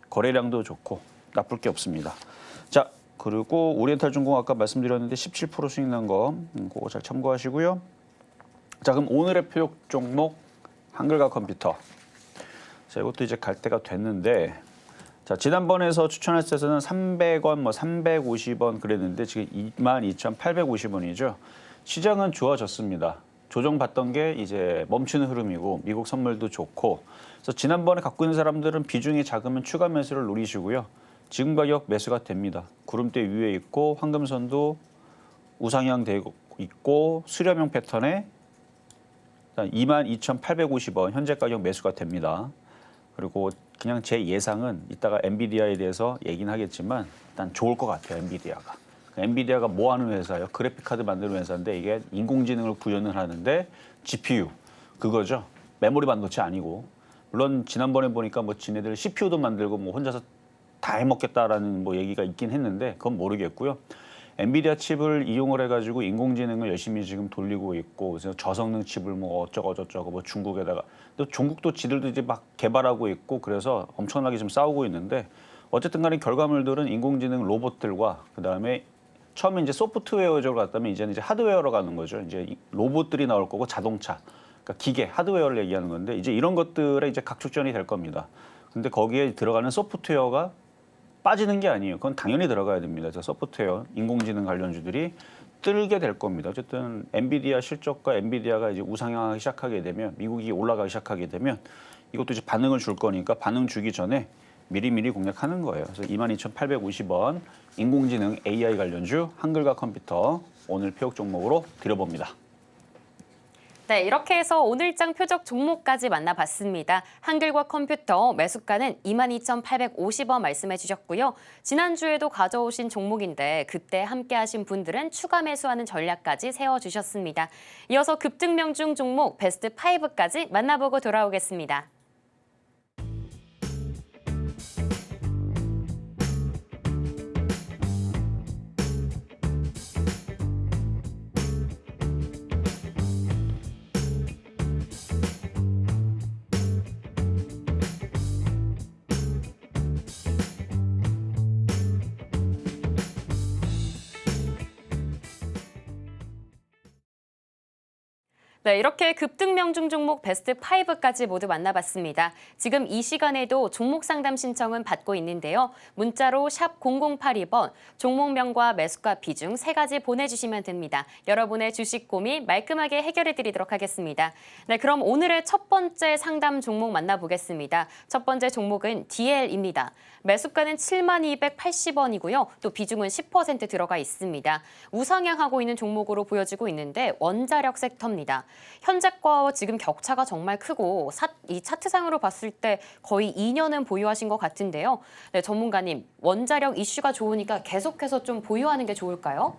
거래량도 좋고 나쁠 게 없습니다. 자, 그리고 오리엔탈중공 아까 말씀드렸는데 17% 수익 난 거, 그거 잘 참고하시고요. 자, 그럼 오늘의 표적 종목 한글과 컴퓨터. 자, 이것도 이제 갈 때가 됐는데, 자, 지난번에서 추천했을 때는 300원, 뭐 350원 그랬는데 지금 22,850원이죠. 시장은 좋아졌습니다. 조정받던 게 이제 멈추는 흐름이고 미국 선물도 좋고, 그래서 지난번에 갖고 있는 사람들은 비중이 작으면 추가 매수를 노리시고요. 지금 가격 매수가 됩니다. 구름대 위에 있고 황금선도 우상향 되고 있고 수렴형 패턴에 22,850원 현재 가격 매수가 됩니다. 그리고 그냥 제 예상은 이따가 엔비디아에 대해서 얘기는 하겠지만 일단 좋을 것 같아요. 엔비디아가. 엔비디아가 뭐 하는 회사예요? 그래픽 카드 만드는 회사인데 이게 인공지능을 구현을 하는데 GPU 그거죠. 메모리 반도체 아니고. 물론 지난번에 보니까 뭐 지네들 CPU도 만들고 뭐 혼자서 다 해먹겠다라는 뭐 얘기가 있긴 했는데 그건 모르겠고요. 엔비디아 칩을 이용을 해가지고 인공지능을 열심히 지금 돌리고 있고, 그래서 저성능 칩을 뭐 어쩌고 저쩌고 뭐 중국에다가 또 중국도 지들도 이제 막 개발하고 있고 그래서 엄청나게 좀 싸우고 있는데 어쨌든 간에 결과물들은 인공지능 로봇들과 그다음에 처음에 이제 소프트웨어적으로 갔다면 이제는 이제 하드웨어로 가는 거죠. 이제 로봇들이 나올 거고 자동차, 그러니까 기계, 하드웨어를 얘기하는 건데 이제 이런 것들에 이제 각축전이 될 겁니다. 근데 거기에 들어가는 소프트웨어가 빠지는 게 아니에요. 그건 당연히 들어가야 됩니다. 저 소프트웨어, 인공지능 관련주들이 뜨게 될 겁니다. 어쨌든 엔비디아 실적과 엔비디아가 이제 우상향하기 시작하게 되면 미국이 올라가기 시작하게 되면 이것도 이제 반응을 줄 거니까 반응 주기 전에 미리미리 공략하는 거예요. 그래서 22,850원 인공지능 AI 관련주 한글과 컴퓨터 오늘 표적 종목으로 드려봅니다. 네, 이렇게 해서 오늘장 표적 종목까지 만나봤습니다. 한글과 컴퓨터 매수가는 22,850원 말씀해 주셨고요. 지난주에도 가져오신 종목인데 그때 함께하신 분들은 추가 매수하는 전략까지 세워주셨습니다. 이어서 급등명중 종목 베스트 5까지 만나보고 돌아오겠습니다. 네, 이렇게 급등명중 종목 베스트 5까지 모두 만나봤습니다. 지금 이 시간에도 종목 상담 신청은 받고 있는데요. 문자로 샵 0082번, 종목명과 매수가 비중 3가지 보내주시면 됩니다. 여러분의 주식 고민 말끔하게 해결해드리도록 하겠습니다. 네, 그럼 오늘의 첫 번째 상담 종목 만나보겠습니다. 첫 번째 종목은 DL입니다. 매수가는 7280원이고요. 또 비중은 10% 들어가 있습니다. 우상향하고 있는 종목으로 보여지고 있는데 원자력 섹터입니다. 현재과 지금 격차가 정말 크고 이 차트상으로 봤을 때 거의 2년은 보유하신 것 같은데요. 네, 전문가님, 원자력 이슈가 좋으니까 계속해서 좀 보유하는 게 좋을까요?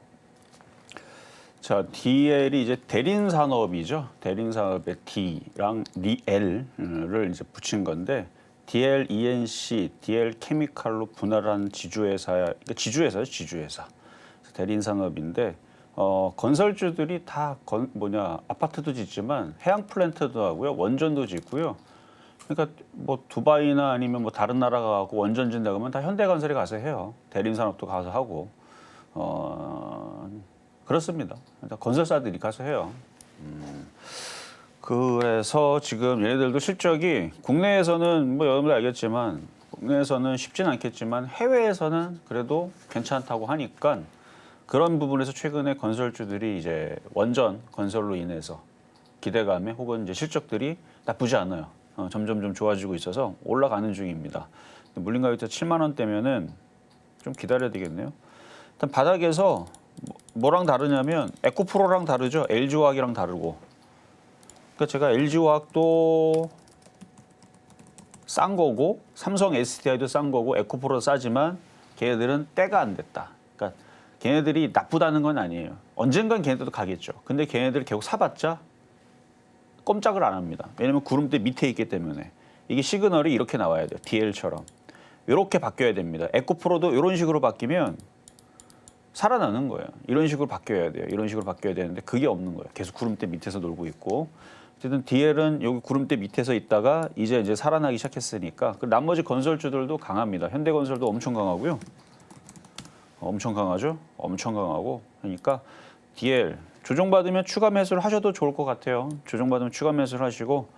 자, DL이 이제 대린산업이죠. 대린산업의 D랑 L을 이제 붙인 건데 DL ENC, DL 케미칼로 분할한 지주회사야. 그러니까 지주회사죠, 지주회사. 대린산업인데 건설주들이 다 아파트도 짓지만 해양 플랜트도 하고요, 원전도 짓고요. 그러니까 뭐 두바이나 아니면 뭐 다른 나라 가고 원전 짓는다 그러면 다 현대건설에 가서 해요. 대린산업도 가서 하고 그렇습니다. 그러니까 건설사들이 가서 해요. 그래서 지금 얘네들도 실적이 국내에서는 뭐 여러분들 알겠지만 국내에서는 쉽지는 않겠지만 해외에서는 그래도 괜찮다고 하니까 그런 부분에서 최근에 건설주들이 이제 원전 건설로 인해서 기대감에 혹은 이제 실적들이 나쁘지 않아요. 점점 좀 좋아지고 있어서 올라가는 중입니다. 물린 가격대 7만 원대면은 좀 기다려야 되겠네요. 일단 바닥에서 뭐랑 다르냐면 에코프로랑 다르죠. LG화학이랑 다르고. 그러니까 제가 LG화학도 싼 거고 삼성 SDI도 싼 거고 에코프로도 싸지만 걔네들은 때가 안 됐다. 그러니까 걔네들이 나쁘다는 건 아니에요. 언젠간 걔네들도 가겠죠. 근데 걔네들 결국 사봤자 꼼짝을 안 합니다. 왜냐면 구름대 밑에 있기 때문에. 이게 시그널이 이렇게 나와야 돼요. DL처럼. 이렇게 바뀌어야 됩니다. 에코프로도 이런 식으로 바뀌면 살아나는 거예요. 이런 식으로 바뀌어야 돼요. 이런 식으로 바뀌어야 되는데 그게 없는 거예요. 계속 구름대 밑에서 놀고 있고. 어쨌든 DL은 여기 구름대 밑에서 있다가 이제 살아나기 시작했으니까 그 나머지 건설주들도 강합니다. 현대건설도 엄청 강하고요. 엄청 강하죠? 엄청 강하고. 그러니까 DL 조정받으면 추가 매수를 하셔도 좋을 것 같아요. 조정받으면 추가 매수를 하시고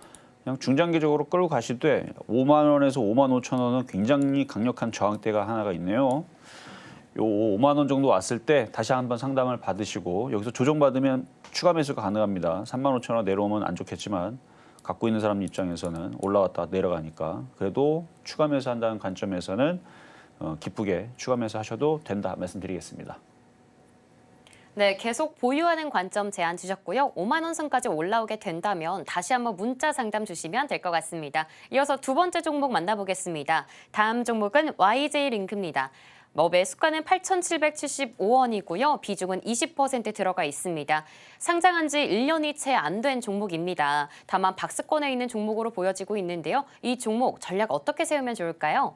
그냥 중장기적으로 끌고 가시되 5만 원에서 5만 5천 원은 굉장히 강력한 저항대가 하나가 있네요. 요 5만 원 정도 왔을 때 다시 한번 상담을 받으시고 여기서 조정받으면 추가 매수가 가능합니다. 3만 5천 원 내려오면 안 좋겠지만 갖고 있는 사람 입장에서는 올라왔다 내려가니까 그래도 추가 매수한다는 관점에서는 기쁘게 추가 매수하셔도 된다 말씀드리겠습니다. 네, 계속 보유하는 관점 제안 주셨고요. 5만 원 선까지 올라오게 된다면 다시 한번 문자 상담 주시면 될 것 같습니다. 이어서 두 번째 종목 만나보겠습니다. 다음 종목은 YJ링크입니다. 매수가는 8,775원이고요. 비중은 20% 들어가 있습니다. 상장한 지 1년이 채 안 된 종목입니다. 다만 박스권에 있는 종목으로 보여지고 있는데요. 이 종목 전략 어떻게 세우면 좋을까요?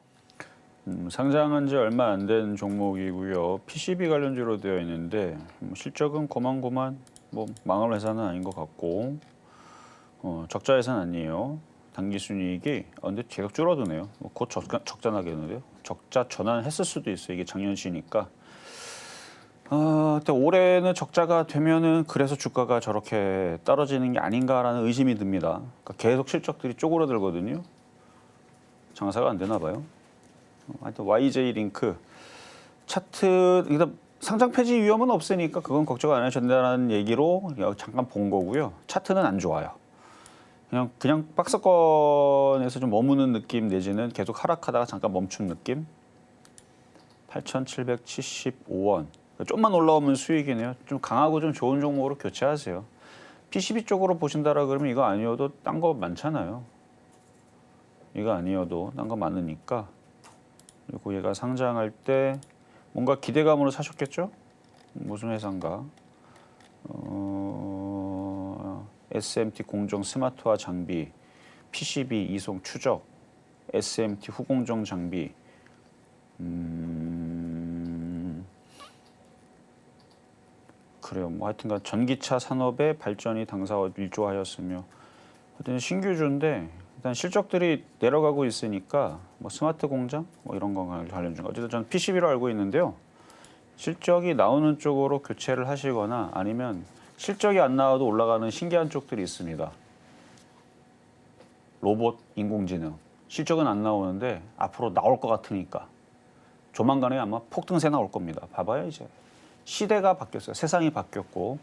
상장한 지 얼마 안 된 종목이고요. PCB 관련주로 되어 있는데 실적은 고만고만 망할 회사는 아닌 것 같고 적자 회사는 아니에요. 당기 순이익이 근데 계속 줄어드네요. 곧 적자 나겠는데요. 적자 전환했을 수도 있어요. 이게 작년시니까. 올해는 적자가 되면은 그래서 주가가 저렇게 떨어지는 게 아닌가라는 의심이 듭니다. 그러니까 계속 실적들이 쪼그라들거든요. 장사가 안 되나 봐요. 하여튼 YJ링크 차트 일단 상장 폐지 위험은 없으니까 그건 걱정 안 하셔도 된다는 얘기로 잠깐 본 거고요. 차트는 안 좋아요. 그냥 박스권에서 좀 머무는 느낌 내지는 계속 하락하다가 잠깐 멈춘 느낌. 8,775원. 좀만 올라오면 수익이네요. 좀 강하고 좀 좋은 종목으로 교체하세요. PCB 쪽으로 보신다라 그러면 이거 아니어도 딴 거 많잖아요. 이거 아니어도 딴 거 많으니까. 그리고 얘가 상장할 때 뭔가 기대감으로 사셨겠죠? 무슨 회사인가? SMT 공정 스마트화 장비, PCB 이송 추적, SMT 후공정 장비. 그래요. 하여튼간 전기차 산업의 발전이 당사와 일조하였으며, 하여튼 신규주인데 일단 실적들이 내려가고 있으니까 스마트 공장 이런 거 관련주가 어쨌든 저는 PCB로 알고 있는데요. 실적이 나오는 쪽으로 교체를 하시거나 아니면 실적이 안 나와도 올라가는 신기한 쪽들이 있습니다. 로봇, 인공지능. 실적은 안 나오는데 앞으로 나올 것 같으니까 조만간에 아마 폭등세 나올 겁니다. 봐봐요 이제. 시대가 바뀌었어요. 세상이 바뀌었고.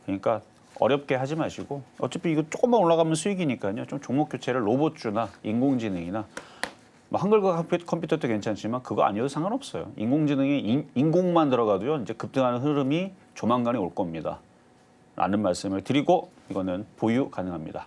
그러니까 어렵게 하지 마시고 어차피 이거 조금만 올라가면 수익이니까요. 좀 종목 교체를 로봇주나 인공지능이나 한글과 컴퓨터도 괜찮지만 그거 아니어도 상관없어요. 인공지능이 인공만 들어가도요. 이제 급등하는 흐름이 조만간에 올 겁니다. 라는 말씀을 드리고 이거는 보유 가능합니다.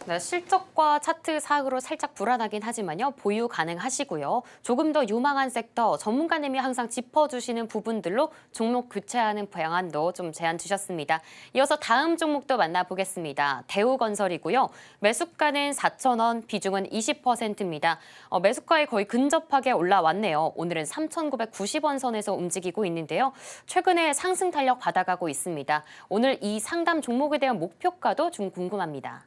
네, 실적과 차트 사항으로 살짝 불안하긴 하지만요. 보유 가능하시고요. 조금 더 유망한 섹터, 전문가님이 항상 짚어주시는 부분들로 종목 교체하는 방안도 좀 제안 주셨습니다. 이어서 다음 종목도 만나보겠습니다. 대우건설이고요. 매수가는 4,000원, 비중은 20%입니다. 매수가에 거의 근접하게 올라왔네요. 오늘은 3,990원 선에서 움직이고 있는데요. 최근에 상승 탄력 받아가고 있습니다. 오늘 이 상담 종목에 대한 목표가도 좀 궁금합니다.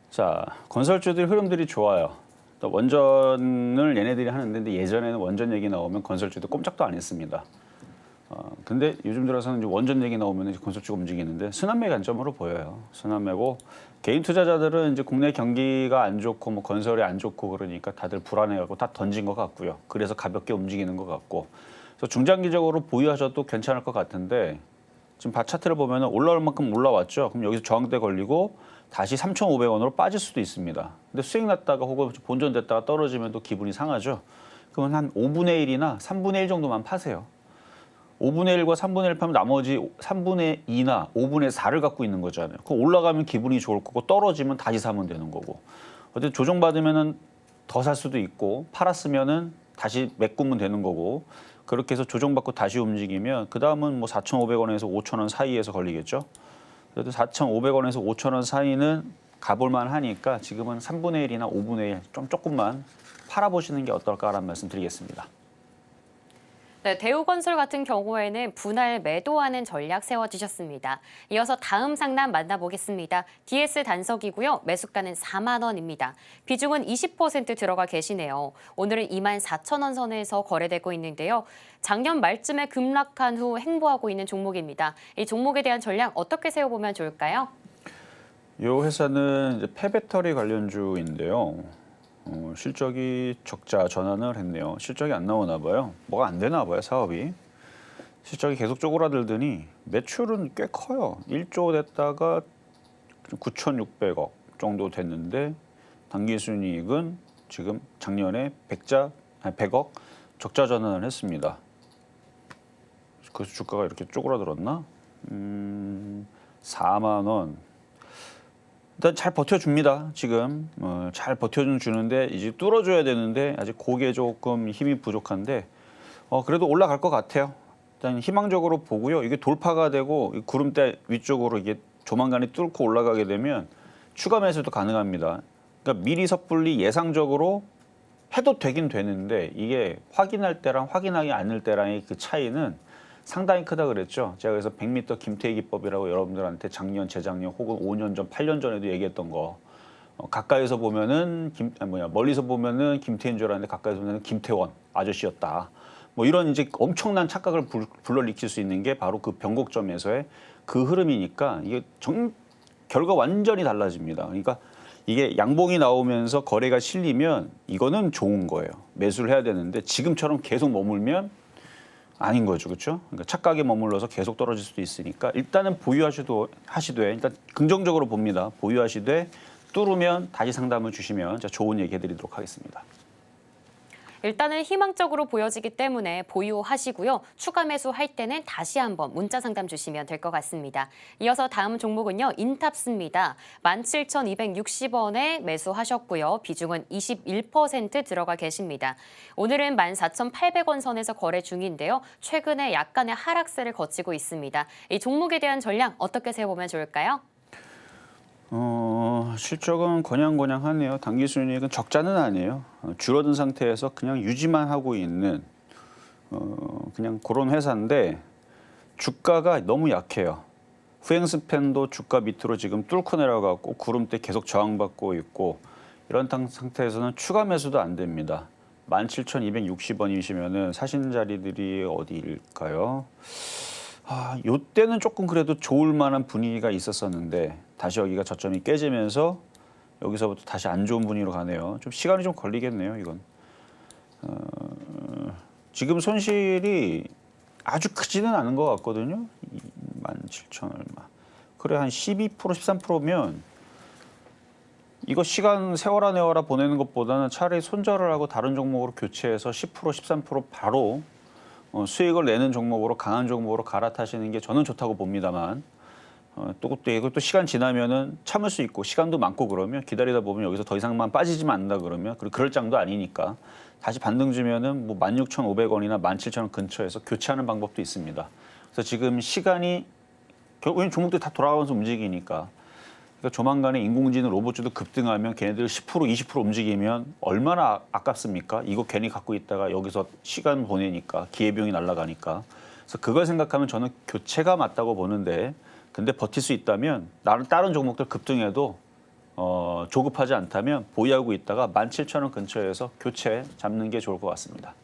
자, 건설주들 흐름들이 좋아요. 또 원전을 얘네들이 하는데 예전에는 원전 얘기 나오면 건설주도 꼼짝도 안 했습니다. 근데 요즘 들어서는 이제 원전 얘기 나오면 이제 건설주가 움직이는데 순환매 관점으로 보여요. 순환매고 개인 투자자들은 이제 국내 경기가 안 좋고 건설이 안 좋고 그러니까 다들 불안해하고 다 던진 것 같고요. 그래서 가볍게 움직이는 것 같고. 그래서 중장기적으로 보유하셔도 괜찮을 것 같은데 지금 차트를 보면 올라올 만큼 올라왔죠. 그럼 여기서 저항대 걸리고 다시 3,500원으로 빠질 수도 있습니다. 근데 수익 났다가 혹은 본전됐다가 떨어지면 또 기분이 상하죠. 그러면 한 5분의 1이나 3분의 1 정도만 파세요. 5분의 1과 3분의 1 파면 나머지 3분의 2나 5분의 4를 갖고 있는 거잖아요. 그럼 올라가면 기분이 좋을 거고 떨어지면 다시 사면 되는 거고. 어쨌든 조정받으면은 더 살 수도 있고 팔았으면은 다시 메꾸면 되는 거고. 그렇게 해서 조정받고 다시 움직이면 그 다음은 4,500원에서 5,000원 사이에서 걸리겠죠. 그래도 4,500원에서 5,000원 사이는 가볼만 하니까 지금은 3분의 1이나 5분의 1 조금만 팔아보시는 게 어떨까라는 말씀 드리겠습니다. 네, 대우건설 같은 경우에는 분할 매도하는 전략 세워주셨습니다. 이어서 다음 상담 만나보겠습니다. DS 단석이고요. 매수가는 4만 원입니다. 비중은 20% 들어가 계시네요. 오늘은 24,000원 선에서 거래되고 있는데요. 작년 말쯤에 급락한 후 행보하고 있는 종목입니다. 이 종목에 대한 전략 어떻게 세워보면 좋을까요? 이 회사는 이제 폐배터리 관련주인데요. 실적이 적자 전환을 했네요. 실적이 안 나오나 봐요. 뭐가 안 되나 봐요, 사업이. 실적이 계속 쪼그라들더니 매출은 꽤 커요. 1조 됐다가 9,600억 정도 됐는데 당기순이익은 지금 작년에 100억 적자 전환을 했습니다. 그래서 주가가 이렇게 쪼그라들었나? 4만 원. 일단 잘 버텨줍니다. 지금 잘 버텨주는데 이제 뚫어줘야 되는데 아직 고개 조금 힘이 부족한데 그래도 올라갈 것 같아요. 일단 희망적으로 보고요. 이게 돌파가 되고 이 구름대 위쪽으로 이게 조만간에 뚫고 올라가게 되면 추가 매수도 가능합니다. 그러니까 미리 섣불리 예상적으로 해도 되긴 되는데 이게 확인할 때랑 확인하기 않을 때랑의 그 차이는 상당히 크다 그랬죠. 제가 그래서 100m 김태희 기법이라고 여러분들한테 작년, 재작년 혹은 5년 전, 8년 전에도 얘기했던 거. 가까이서 보면은 멀리서 보면은 김태희인 줄 알았는데 가까이서 보면은 김태원 아저씨였다. 뭐 이런 이제 엄청난 착각을 불러일으킬 수 있는 게 바로 그 변곡점에서의 그 흐름이니까 이게 결과 완전히 달라집니다. 그러니까 이게 양봉이 나오면서 거래가 실리면 이거는 좋은 거예요. 매수를 해야 되는데 지금처럼 계속 머물면 아닌 거죠, 그렇죠? 그러니까 착각에 머물러서 계속 떨어질 수도 있으니까 일단은 보유하시되 일단 긍정적으로 봅니다. 보유하시되 뚫으면 다시 상담을 주시면 제가 좋은 얘기 해드리도록 하겠습니다. 일단은 희망적으로 보여지기 때문에 보유하시고요. 추가 매수할 때는 다시 한번 문자 상담 주시면 될 것 같습니다. 이어서 다음 종목은요. 인탑스입니다. 17,260원에 매수하셨고요. 비중은 21% 들어가 계십니다. 오늘은 14,800원 선에서 거래 중인데요. 최근에 약간의 하락세를 거치고 있습니다. 이 종목에 대한 전략 어떻게 세워보면 좋을까요? 실적은 거냥거냥하네요. 당기순이익은 적자는 아니에요. 줄어든 상태에서 그냥 유지만 하고 있는 그냥 그런 회사인데 주가가 너무 약해요. 후행스팬도 주가 밑으로 지금 뚫고 내려가고 구름대 계속 저항받고 있고 이런 상태에서는 추가 매수도 안 됩니다. 17,260원이시면은 사신 자리들이 어디일까요? 요때는 조금 그래도 좋을 만한 분위기가 있었었는데 다시 여기가 저점이 깨지면서 여기서부터 다시 안 좋은 분위기로 가네요. 좀 시간이 좀 걸리겠네요, 이건. 지금 손실이 아주 크지는 않은 것 같거든요. 17,000 얼마. 그래 한 12%, 13%면 이거 시간 세워라 내워라 보내는 것보다는 차라리 손절을 하고 다른 종목으로 교체해서 10%, 13% 바로 수익을 내는 종목으로 강한 종목으로 갈아타시는 게 저는 좋다고 봅니다만 또 이것도 시간 지나면은 참을 수 있고 시간도 많고 그러면 기다리다 보면 여기서 더 이상만 빠지지만 않는다 그러면 그럴 장도 아니니까 다시 반등 주면은 뭐 16,500원이나 17,000원 근처에서 교체하는 방법도 있습니다. 그래서 지금 시간이 결국엔 종목들이 다 돌아가면서 움직이니까 그러니까 조만간에 인공지능 로봇주도 급등하면 걔네들 10%, 20% 움직이면 얼마나 아깝습니까? 이거 괜히 갖고 있다가 여기서 시간 보내니까 기회비용이 날아가니까. 그래서 그걸 생각하면 저는 교체가 맞다고 보는데 근데 버틸 수 있다면 다른 종목들 급등해도 조급하지 않다면 보유하고 있다가 17,000원 근처에서 교체 잡는 게 좋을 것 같습니다.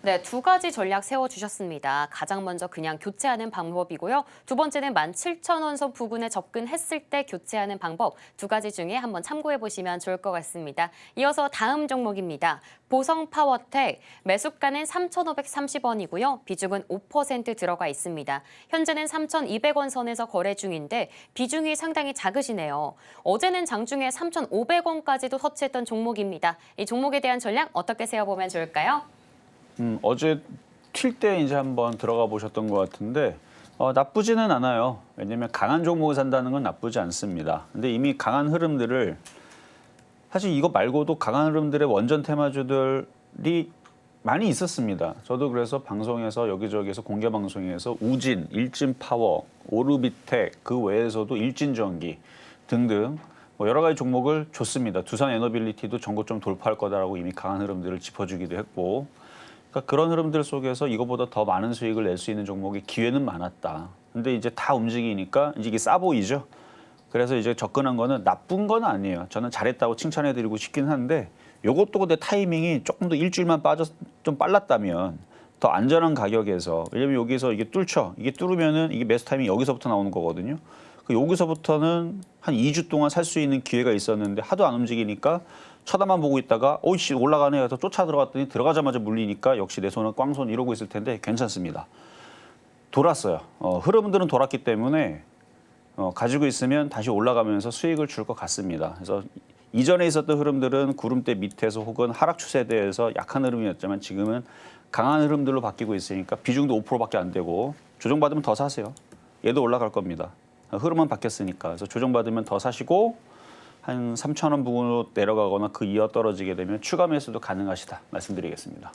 네, 두 가지 전략 세워주셨습니다. 가장 먼저 그냥 교체하는 방법이고요. 두 번째는 17,000원 선 부근에 접근했을 때 교체하는 방법 두 가지 중에 한번 참고해 보시면 좋을 것 같습니다. 이어서 다음 종목입니다. 보성파워텍 매수가는 3,530원이고요. 비중은 5% 들어가 있습니다. 현재는 3,200원 선에서 거래 중인데 비중이 상당히 작으시네요. 어제는 장중에 3,500원까지도 터치했던 종목입니다. 이 종목에 대한 전략 어떻게 세워보면 좋을까요? 어제 튈 때 이제 한번 들어가 보셨던 것 같은데 나쁘지는 않아요. 왜냐하면 강한 종목을 산다는 건 나쁘지 않습니다. 근데 이미 강한 흐름들을 사실 이거 말고도 강한 흐름들의 원전 테마주들이 많이 있었습니다. 저도 그래서 방송에서 여기저기에서 공개 방송에서 우진, 일진파워, 오르비텍 그 외에서도 일진전기 등등 뭐 여러 가지 종목을 줬습니다. 두산 에너빌리티도 전고점 돌파할 거다라고 이미 강한 흐름들을 짚어주기도 했고 그러니까 그런 흐름들 속에서 이거보다 더 많은 수익을 낼 수 있는 종목의 기회는 많았다. 근데 이제 다 움직이니까 이제 이게 싸 보이죠. 그래서 이제 접근한 거는 나쁜 건 아니에요. 저는 잘했다고 칭찬해드리고 싶긴 한데 요것도 근데 타이밍이 조금 더 일주일만 좀 빨랐다면 더 안전한 가격에서, 왜냐면 여기서 이게 뚫죠. 이게 뚫으면은 이게 매수 타이밍이 여기서부터 나오는 거거든요. 여기서부터는 한 2주 동안 살 수 있는 기회가 있었는데 하도 안 움직이니까 쳐다만 보고 있다가 오이씨 올라가네 해서 쫓아 들어갔더니 들어가자마자 물리니까 역시 내 손은 꽝손 이러고 있을 텐데 괜찮습니다. 돌았어요. 흐름들은 돌았기 때문에 가지고 있으면 다시 올라가면서 수익을 줄 것 같습니다. 그래서 이전에 있었던 흐름들은 구름대 밑에서 혹은 하락 추세대에서 약한 흐름이었지만 지금은 강한 흐름들로 바뀌고 있으니까 비중도 5%밖에 안 되고 조정받으면 더 사세요. 얘도 올라갈 겁니다. 흐름은 바뀌었으니까. 그래서 조정받으면 더 사시고 한 3,000원 부근으로 내려가거나 그 이하 떨어지게 되면 추가 매수도 가능하시다 말씀드리겠습니다.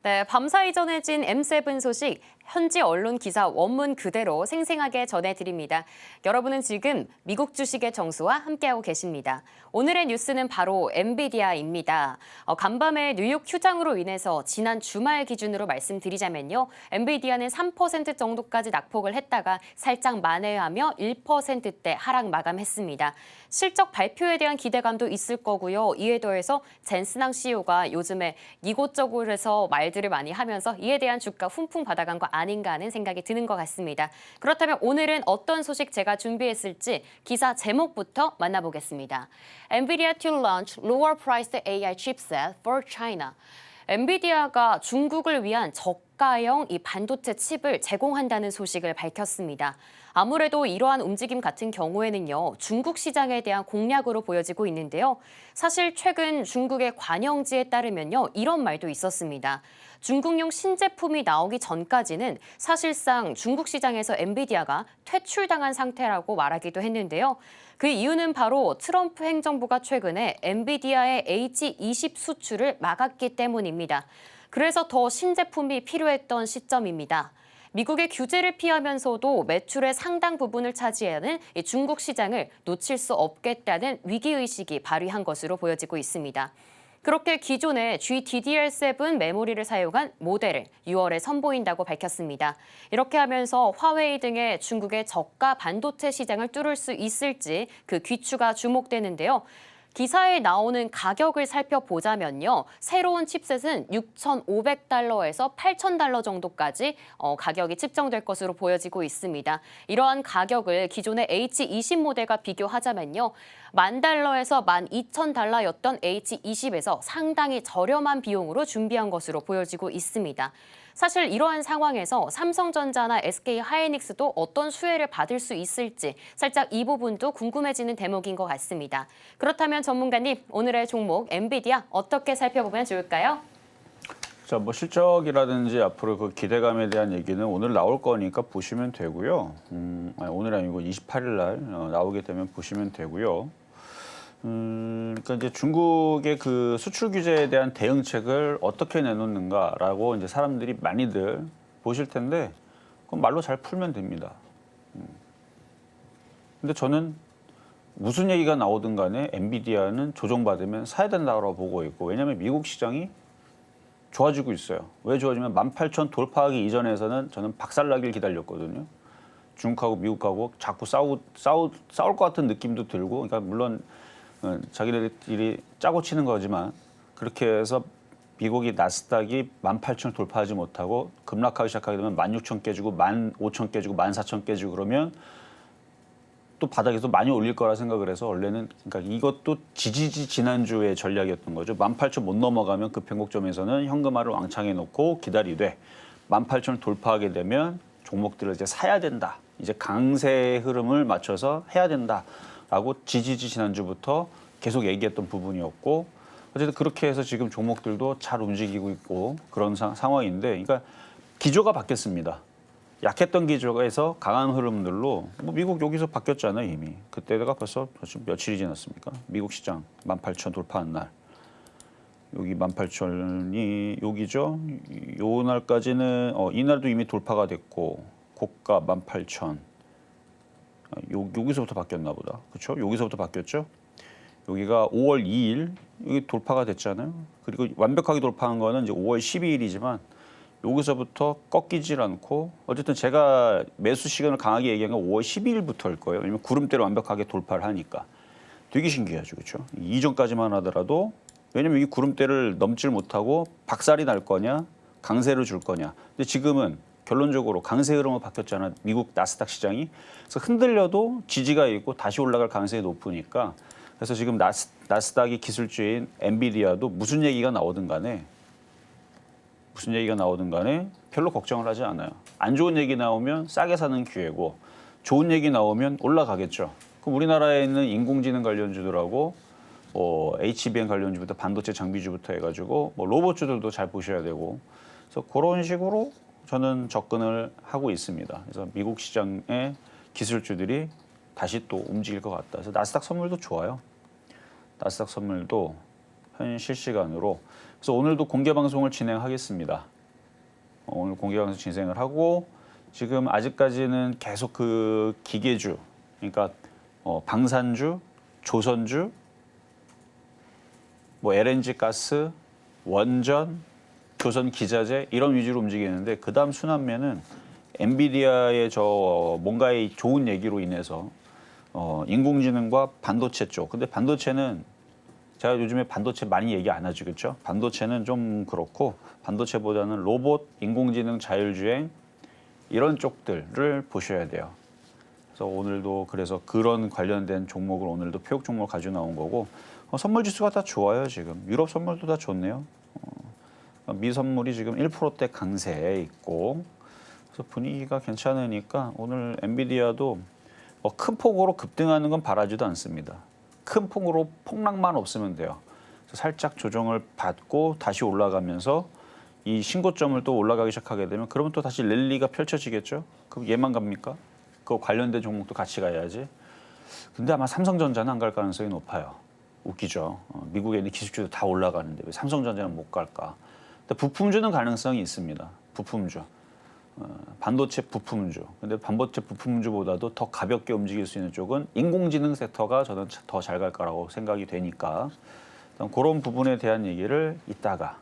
네, 밤사이 전해진 M7 소식, 현지 언론 기사 원문 그대로 생생하게 전해드립니다. 여러분은 지금 미국 주식의 정수와 함께하고 계십니다. 오늘의 뉴스는 바로 엔비디아입니다. 간밤에 뉴욕 휴장으로 인해서 지난 주말 기준으로 말씀드리자면요. 엔비디아는 3% 정도까지 낙폭을 했다가 살짝 만회하며 1%대 하락 마감했습니다. 실적 발표에 대한 기대감도 있을 거고요. 이에 더해서 젠스낭 CEO가 요즘에 이곳저곳에서 말들을 많이 하면서 이에 대한 주가 훈풍 받아간 거 아닌가 하는 생각이 드는 것 같습니다. 그렇다면 오늘은 어떤 소식 제가 준비했을지 기사 제목부터 만나보겠습니다. NVIDIA to launch lower priced AI chipset for China. 엔비디아가 중국을 위한 저가형 이 반도체 칩을 제공한다는 소식을 밝혔습니다. 아무래도 이러한 움직임 같은 경우에는요, 중국 시장에 대한 공략으로 보여지고 있는데요. 사실 최근 중국의 관영지에 따르면요, 이런 말도 있었습니다. 중국용 신제품이 나오기 전까지는 사실상 중국 시장에서 엔비디아가 퇴출당한 상태라고 말하기도 했는데요. 그 이유는 바로 트럼프 행정부가 최근에 엔비디아의 H20 수출을 막았기 때문입니다. 그래서 더 신제품이 필요했던 시점입니다. 미국의 규제를 피하면서도 매출의 상당 부분을 차지하는 중국 시장을 놓칠 수 없겠다는 위기의식이 발휘한 것으로 보여지고 있습니다. 그렇게 기존의 GDDR7 메모리를 사용한 모델을 6월에 선보인다고 밝혔습니다. 이렇게 하면서 화웨이 등의 중국의 저가 반도체 시장을 뚫을 수 있을지 그 귀추가 주목되는데요. 기사에 나오는 가격을 살펴보자면요. 새로운 칩셋은 6,500달러에서 8,000달러 정도까지 가격이 측정될 것으로 보여지고 있습니다. 이러한 가격을 기존의 H20 모델과 비교하자면요. 10,000달러에서 12,000달러였던 H20에서 상당히 저렴한 비용으로 준비한 것으로 보여지고 있습니다. 사실 이러한 상황에서 삼성전자나 SK하이닉스도 어떤 수혜를 받을 수 있을지 살짝 이 부분도 궁금해지는 대목인 것 같습니다. 그렇다면 전문가님, 오늘의 종목 엔비디아 어떻게 살펴보면 좋을까요? 자, 뭐 실적이라든지 앞으로 그 기대감에 대한 얘기는 오늘 나올 거니까 보시면 되고요. 오늘 아니고 28일 날 나오게 되면 보시면 되고요. 그러니까 이제 중국의 그 수출 규제에 대한 대응책을 어떻게 내놓는가라고 이제 사람들이 많이들 보실 텐데, 그건 말로 잘 풀면 됩니다. 근데 저는 무슨 얘기가 나오든 간에 엔비디아는 조정받으면 사야 된다고 보고 있고, 왜냐하면 미국 시장이 좋아지고 있어요. 왜 좋아지면 18,000 돌파하기 이전에서는 저는 박살나길 기다렸거든요. 중국하고 미국하고 자꾸 싸울 것 같은 느낌도 들고, 그러니까 물론 자기네들이 짜고 치는 거지만 그렇게 해서 미국이 나스닥이 18,000을 돌파하지 못하고 급락하기 시작하게 되면 16,000 깨지고 15,000 깨지고 14,000 깨지고 그러면 또 바닥에서 많이 올릴 거라 생각을 해서 원래는, 그러니까 이것도 지난주의 전략이었던 거죠. 18,000 못 넘어가면 그 변곡점에서는 현금화를 왕창 해놓고 기다리되 18,000을 돌파하게 되면 종목들을 이제 사야 된다. 이제 강세 흐름을 맞춰서 해야 된다. 라고 지난주부터 계속 얘기했던 부분이었고, 어쨌든 그렇게 해서 지금 종목들도 잘 움직이고 있고 그런 상황인데, 그러니까 기조가 바뀌었습니다. 약했던 기조에서 강한 흐름들로, 뭐 미국 여기서 바뀌었잖아요 이미. 그때가 벌써 며칠이 지났습니까? 미국 시장 18,000 돌파한 날. 여기 18,000이 여기죠. 요 날까지는 이날도 이미 돌파가 됐고 고가 18,000. 여기서부터 바뀌었나 보다. 그렇죠? 여기서부터 바뀌었죠? 여기가 5월 2일 여기 돌파가 됐잖아요. 그리고 완벽하게 돌파한 거는 이제 5월 12일이지만 여기서부터 꺾이질 않고 어쨌든 제가 매수 시간을 강하게 얘기한 건 5월 12일부터일 거예요. 왜냐면 구름대를 완벽하게 돌파를 하니까. 되게 신기하죠. 그렇죠? 이전까지만 하더라도 왜냐면 이 구름대를 넘질 못하고 박살이 날 거냐 강세를 줄 거냐. 근데 지금은 결론적으로 강세 흐름으로 바뀌었잖아. 미국 나스닥 시장이. 그래서 흔들려도 지지가 있고 다시 올라갈 가능성이 높으니까 그래서 지금 나스닥이 기술주인 엔비디아도 무슨 얘기가 나오든 간에 별로 걱정을 하지 않아요. 안 좋은 얘기 나오면 싸게 사는 기회고 좋은 얘기 나오면 올라가겠죠. 그럼 우리나라에 있는 인공지능 관련주들하고 HBM 관련주부터 반도체 장비주부터 해가지고 로봇주들도 잘 보셔야 되고 그래서 그런 식으로 저는 접근을 하고 있습니다. 그래서 미국 시장의 기술주들이 다시 또 움직일 것 같다. 그래서 나스닥 선물도 좋아요. 나스닥 선물도 현 실시간으로. 그래서 오늘도 공개 방송을 진행하겠습니다. 오늘 공개 방송 진행을 하고 지금 아직까지는 계속 그 기계주, 그러니까 방산주, 조선주, LNG 가스, 원전, 조선 기자재 이런 위주로 움직이는데 그 다음 순환매는 엔비디아의 뭔가의 좋은 얘기로 인해서 인공지능과 반도체 쪽. 근데 반도체는 제가 요즘에 반도체 많이 얘기 안 하죠, 그렇죠? 반도체는 좀 그렇고 반도체보다는 로봇, 인공지능, 자율주행 이런 쪽들을 보셔야 돼요. 그래서 오늘도 그래서 그런 관련된 종목을 오늘도 표역 종목을 가지고 나온 거고 선물 지수가 다 좋아요 지금. 유럽 선물도 다 좋네요. 미 선물이 지금 1%대 강세에 있고 그래서 분위기가 괜찮으니까 오늘 엔비디아도 큰 폭으로 급등하는 건 바라지도 않습니다. 큰 폭으로 폭락만 없으면 돼요. 그래서 살짝 조정을 받고 다시 올라가면서 이 신고점을 또 올라가기 시작하게 되면 그러면 또 다시 랠리가 펼쳐지겠죠. 그럼 얘만 갑니까? 그 관련된 종목도 같이 가야지. 근데 아마 삼성전자는 안 갈 가능성이 높아요. 웃기죠. 미국에 있는 기술주도 다 올라가는데 왜 삼성전자는 못 갈까? 근데 부품주는 가능성이 있습니다. 부품주. 반도체 부품주. 근데 반도체 부품주보다도 더 가볍게 움직일 수 있는 쪽은 인공지능 섹터가 저는 더 잘 갈 거라고 생각이 되니까 그런 부분에 대한 얘기를 이따가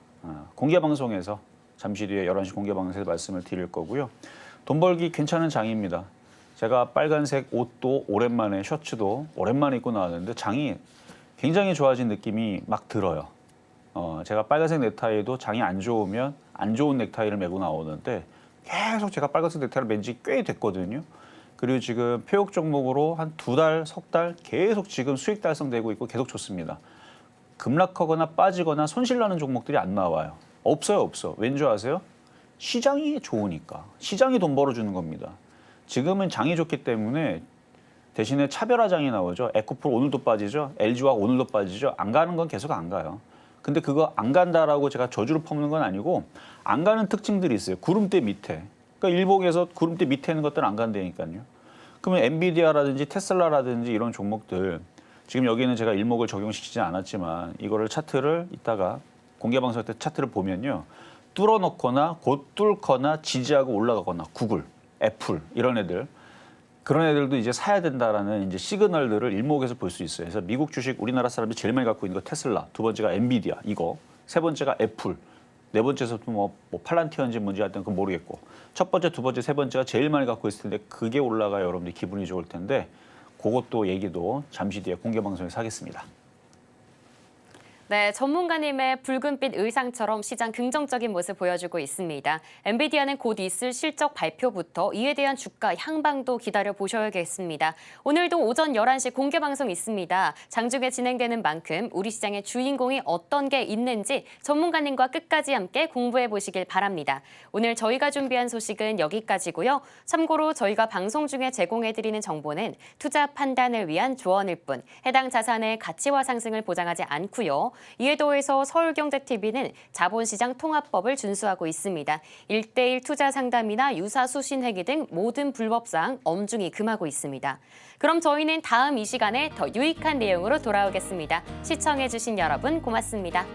공개 방송에서 잠시 뒤에 11시 공개 방송에서 말씀을 드릴 거고요. 돈 벌기 괜찮은 장입니다. 제가 빨간색 옷도 오랜만에 셔츠도 오랜만에 입고 나왔는데 장이 굉장히 좋아진 느낌이 막 들어요. 제가 빨간색 넥타이도 장이 안 좋으면 안 좋은 넥타이를 메고 나오는데 계속 제가 빨간색 넥타이를 맨 지 꽤 됐거든요. 그리고 지금 표역 종목으로 한 2달, 석 달 계속 지금 수익 달성되고 있고 계속 좋습니다. 급락하거나 빠지거나 손실나는 종목들이 안 나와요. 없어요. 왠 줄 아세요? 시장이 좋으니까. 시장이 돈 벌어주는 겁니다. 지금은 장이 좋기 때문에 대신에 차별화장이 나오죠. 에코프로 오늘도 빠지죠. LG화학 오늘도 빠지죠. 안 가는 건 계속 안 가요. 근데 그거 안 간다라고 제가 저주를 퍼붓는 건 아니고 안 가는 특징들이 있어요. 구름대 밑에. 그러니까 일봉에서 구름대 밑에 있는 것들은 안 간다니까요. 그러면 엔비디아라든지 테슬라라든지 이런 종목들 지금 여기는 제가 일목을 적용시키지 않았지만 이거를 차트를 이따가 공개 방송 때 차트를 보면요. 뚫어놓거나 곧 뚫거나 지지하고 올라가거나 구글, 애플 이런 애들 그런 애들도 이제 사야 된다라는 이제 시그널들을 일목에서 볼 수 있어요. 그래서 미국 주식 우리나라 사람들이 제일 많이 갖고 있는 거 테슬라, 두 번째가 엔비디아 이거, 세 번째가 애플, 네 번째에서 뭐 팔란티어인지 뭔지 하여튼 그건 모르겠고 첫 번째, 두 번째, 세 번째가 제일 많이 갖고 있을 텐데 그게 올라가야 여러분들이 기분이 좋을 텐데 그것도 얘기도 잠시 뒤에 공개 방송에서 하겠습니다. 네, 전문가님의 붉은빛 의상처럼 시장 긍정적인 모습 보여주고 있습니다. 엔비디아는 곧 있을 실적 발표부터 이에 대한 주가 향방도 기다려 보셔야겠습니다. 오늘도 오전 11시 공개 방송 있습니다. 장중에 진행되는 만큼 우리 시장의 주인공이 어떤 게 있는지 전문가님과 끝까지 함께 공부해 보시길 바랍니다. 오늘 저희가 준비한 소식은 여기까지고요. 참고로 저희가 방송 중에 제공해드리는 정보는 투자 판단을 위한 조언일 뿐 해당 자산의 가치와 상승을 보장하지 않고요. 이에 더해서 서울경제TV는 자본시장 통합법을 준수하고 있습니다. 1:1 투자 상담이나 유사 수신 회계 등 모든 불법사항 엄중히 금하고 있습니다. 그럼 저희는 다음 이 시간에 더 유익한 내용으로 돌아오겠습니다. 시청해주신 여러분 고맙습니다.